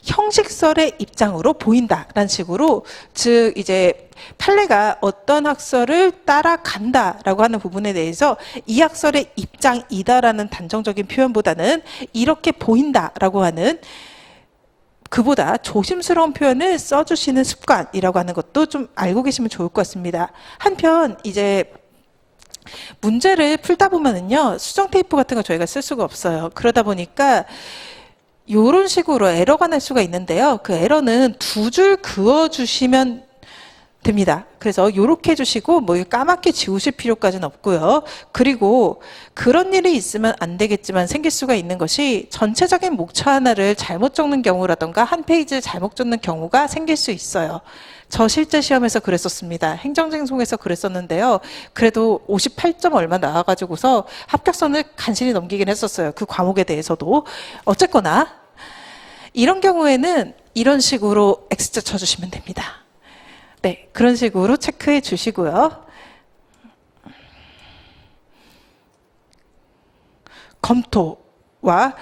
형식설의 입장으로 보인다라는 식으로, 즉 이제 판례가 어떤 학설을 따라간다라고 하는 부분에 대해서 이 학설의 입장이다라는 단정적인 표현보다는 이렇게 보인다라고 하는 그보다 조심스러운 표현을 써주시는 습관이라고 하는 것도 좀 알고 계시면 좋을 것 같습니다. 한편 이제 문제를 풀다 보면은요, 수정 테이프 같은 거 저희가 쓸 수가 없어요. 그러다 보니까 이런 식으로 에러가 날 수가 있는데요. 그 에러는 두 줄 그어주시면 됩니다. 그래서 이렇게 해주시고 뭐 까맣게 지우실 필요까지는 없고요. 그리고 그런 일이 있으면 안 되겠지만 생길 수가 있는 것이 전체적인 목차 하나를 잘못 적는 경우라던가 한 페이지를 잘못 적는 경우가 생길 수 있어요. 저 실제 시험에서 그랬었습니다. 행정쟁송에서 그랬었는데요. 그래도 58점 얼마 나와가지고서 합격선을 간신히 넘기긴 했었어요. 그 과목에 대해서도. 어쨌거나 이런 경우에는 이런 식으로 X자 쳐주시면 됩니다. 네, 그런 식으로 체크해 주시고요. 검토와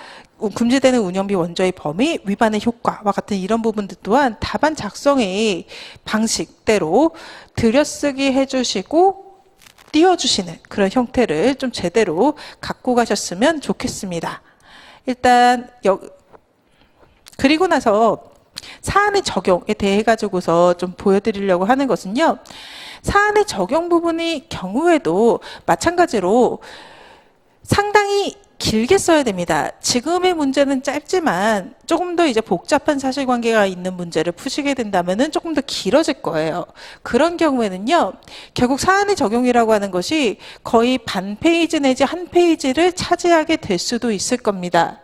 금지되는 운영비 원조의 범위, 위반의 효과와 같은 이런 부분들 또한 답안 작성의 방식대로 들여쓰기 해주시고 띄워주시는 그런 형태를 좀 제대로 갖고 가셨으면 좋겠습니다. 일단 그리고 나서 사안의 적용에 대해 가지고서 좀 보여드리려고 하는 것은요, 사안의 적용 부분의 경우에도 마찬가지로 상당히 길게 써야 됩니다. 지금의 문제는 짧지만 조금 더 이제 복잡한 사실관계가 있는 문제를 푸시게 된다면은 조금 더 길어질 거예요. 그런 경우에는요, 결국 사안의 적용이라고 하는 것이 거의 반 페이지 내지 한 페이지를 차지하게 될 수도 있을 겁니다.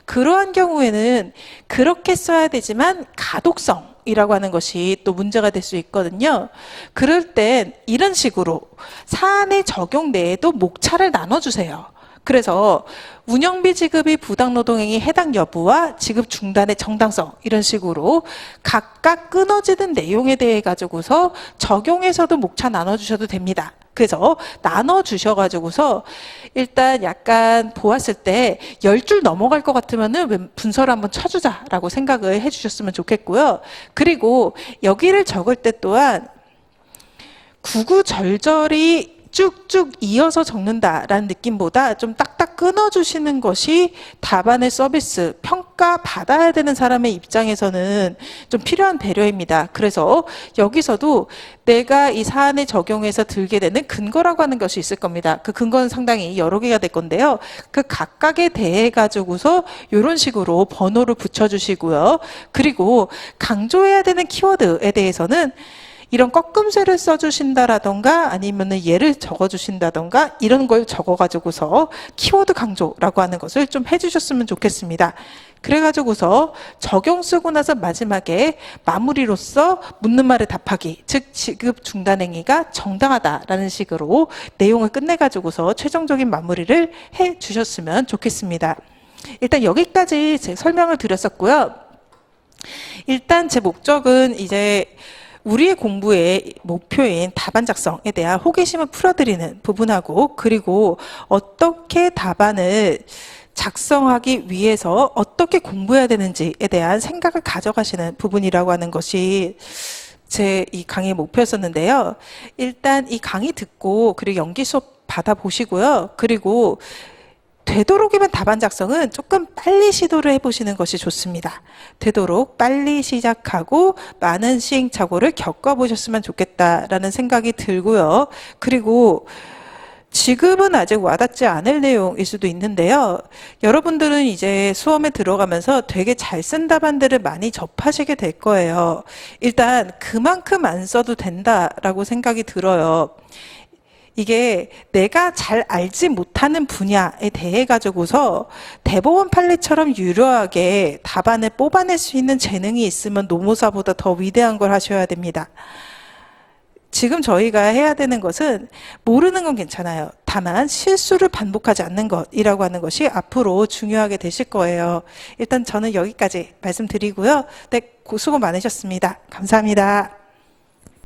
그러한 경우에는 그렇게 써야 되지만 가독성이라고 하는 것이 또 문제가 될 수 있거든요. 그럴 땐 이런 식으로 사안의 적용 내에도 목차를 나눠주세요. 그래서 운영비 지급이 부당노동행위 해당 여부와 지급 중단의 정당성, 이런 식으로 각각 끊어지는 내용에 대해 가지고서 적용해서도 목차 나눠주셔도 됩니다. 그래서 나눠주셔가지고서 일단 약간 보았을 때 10줄 넘어갈 것 같으면은 분서를 한번 쳐주자라고 생각을 해주셨으면 좋겠고요. 그리고 여기를 적을 때 또한 구구절절히 쭉쭉 이어서 적는다라는 느낌보다 좀 딱딱 끊어주시는 것이 답안의 서비스, 평가 받아야 되는 사람의 입장에서는 좀 필요한 배려입니다. 그래서 여기서도 내가 이 사안에 적용해서 들게 되는 근거라고 하는 것이 있을 겁니다. 그 근거는 상당히 여러 개가 될 건데요. 그 각각에 대해 가지고서 이런 식으로 번호를 붙여주시고요. 그리고 강조해야 되는 키워드에 대해서는 이런 꺾음새를 써주신다라던가 아니면은 예를 적어주신다던가 이런 걸 적어가지고서 키워드 강조라고 하는 것을 좀 해주셨으면 좋겠습니다. 그래가지고서 적용 쓰고 나서 마지막에 마무리로서 묻는 말에 답하기, 즉 지급 중단 행위가 정당하다라는 식으로 내용을 끝내가지고서 최종적인 마무리를 해주셨으면 좋겠습니다. 일단 여기까지 제 설명을 드렸었고요. 일단 제 목적은 이제 우리의 공부의 목표인 답안 작성에 대한 호기심을 풀어드리는 부분하고, 그리고 어떻게 답안을 작성하기 위해서 어떻게 공부해야 되는지에 대한 생각을 가져가시는 부분이라고 하는 것이 제 이 강의의 목표였었는데요. 일단 이 강의 듣고 그리고 연기 수업 받아보시고요. 그리고 되도록이면 답안 작성은 조금 빨리 시도를 해보시는 것이 좋습니다. 되도록 빨리 시작하고 많은 시행착오를 겪어보셨으면 좋겠다라는 생각이 들고요. 그리고 지금은 아직 와닿지 않을 내용일 수도 있는데요. 여러분들은 이제 수험에 들어가면서 되게 잘 쓴 답안들을 많이 접하시게 될 거예요. 일단 그만큼 안 써도 된다라고 생각이 들어요. 이게 내가 잘 알지 못하는 분야에 대해 가지고서 대법원 판례처럼 유려하게 답안을 뽑아낼 수 있는 재능이 있으면 노무사보다 더 위대한 걸 하셔야 됩니다. 지금 저희가 해야 되는 것은 모르는 건 괜찮아요. 다만 실수를 반복하지 않는 것이라고 하는 것이 앞으로 중요하게 되실 거예요. 일단 저는 여기까지 말씀드리고요. 네, 수고 많으셨습니다. 감사합니다.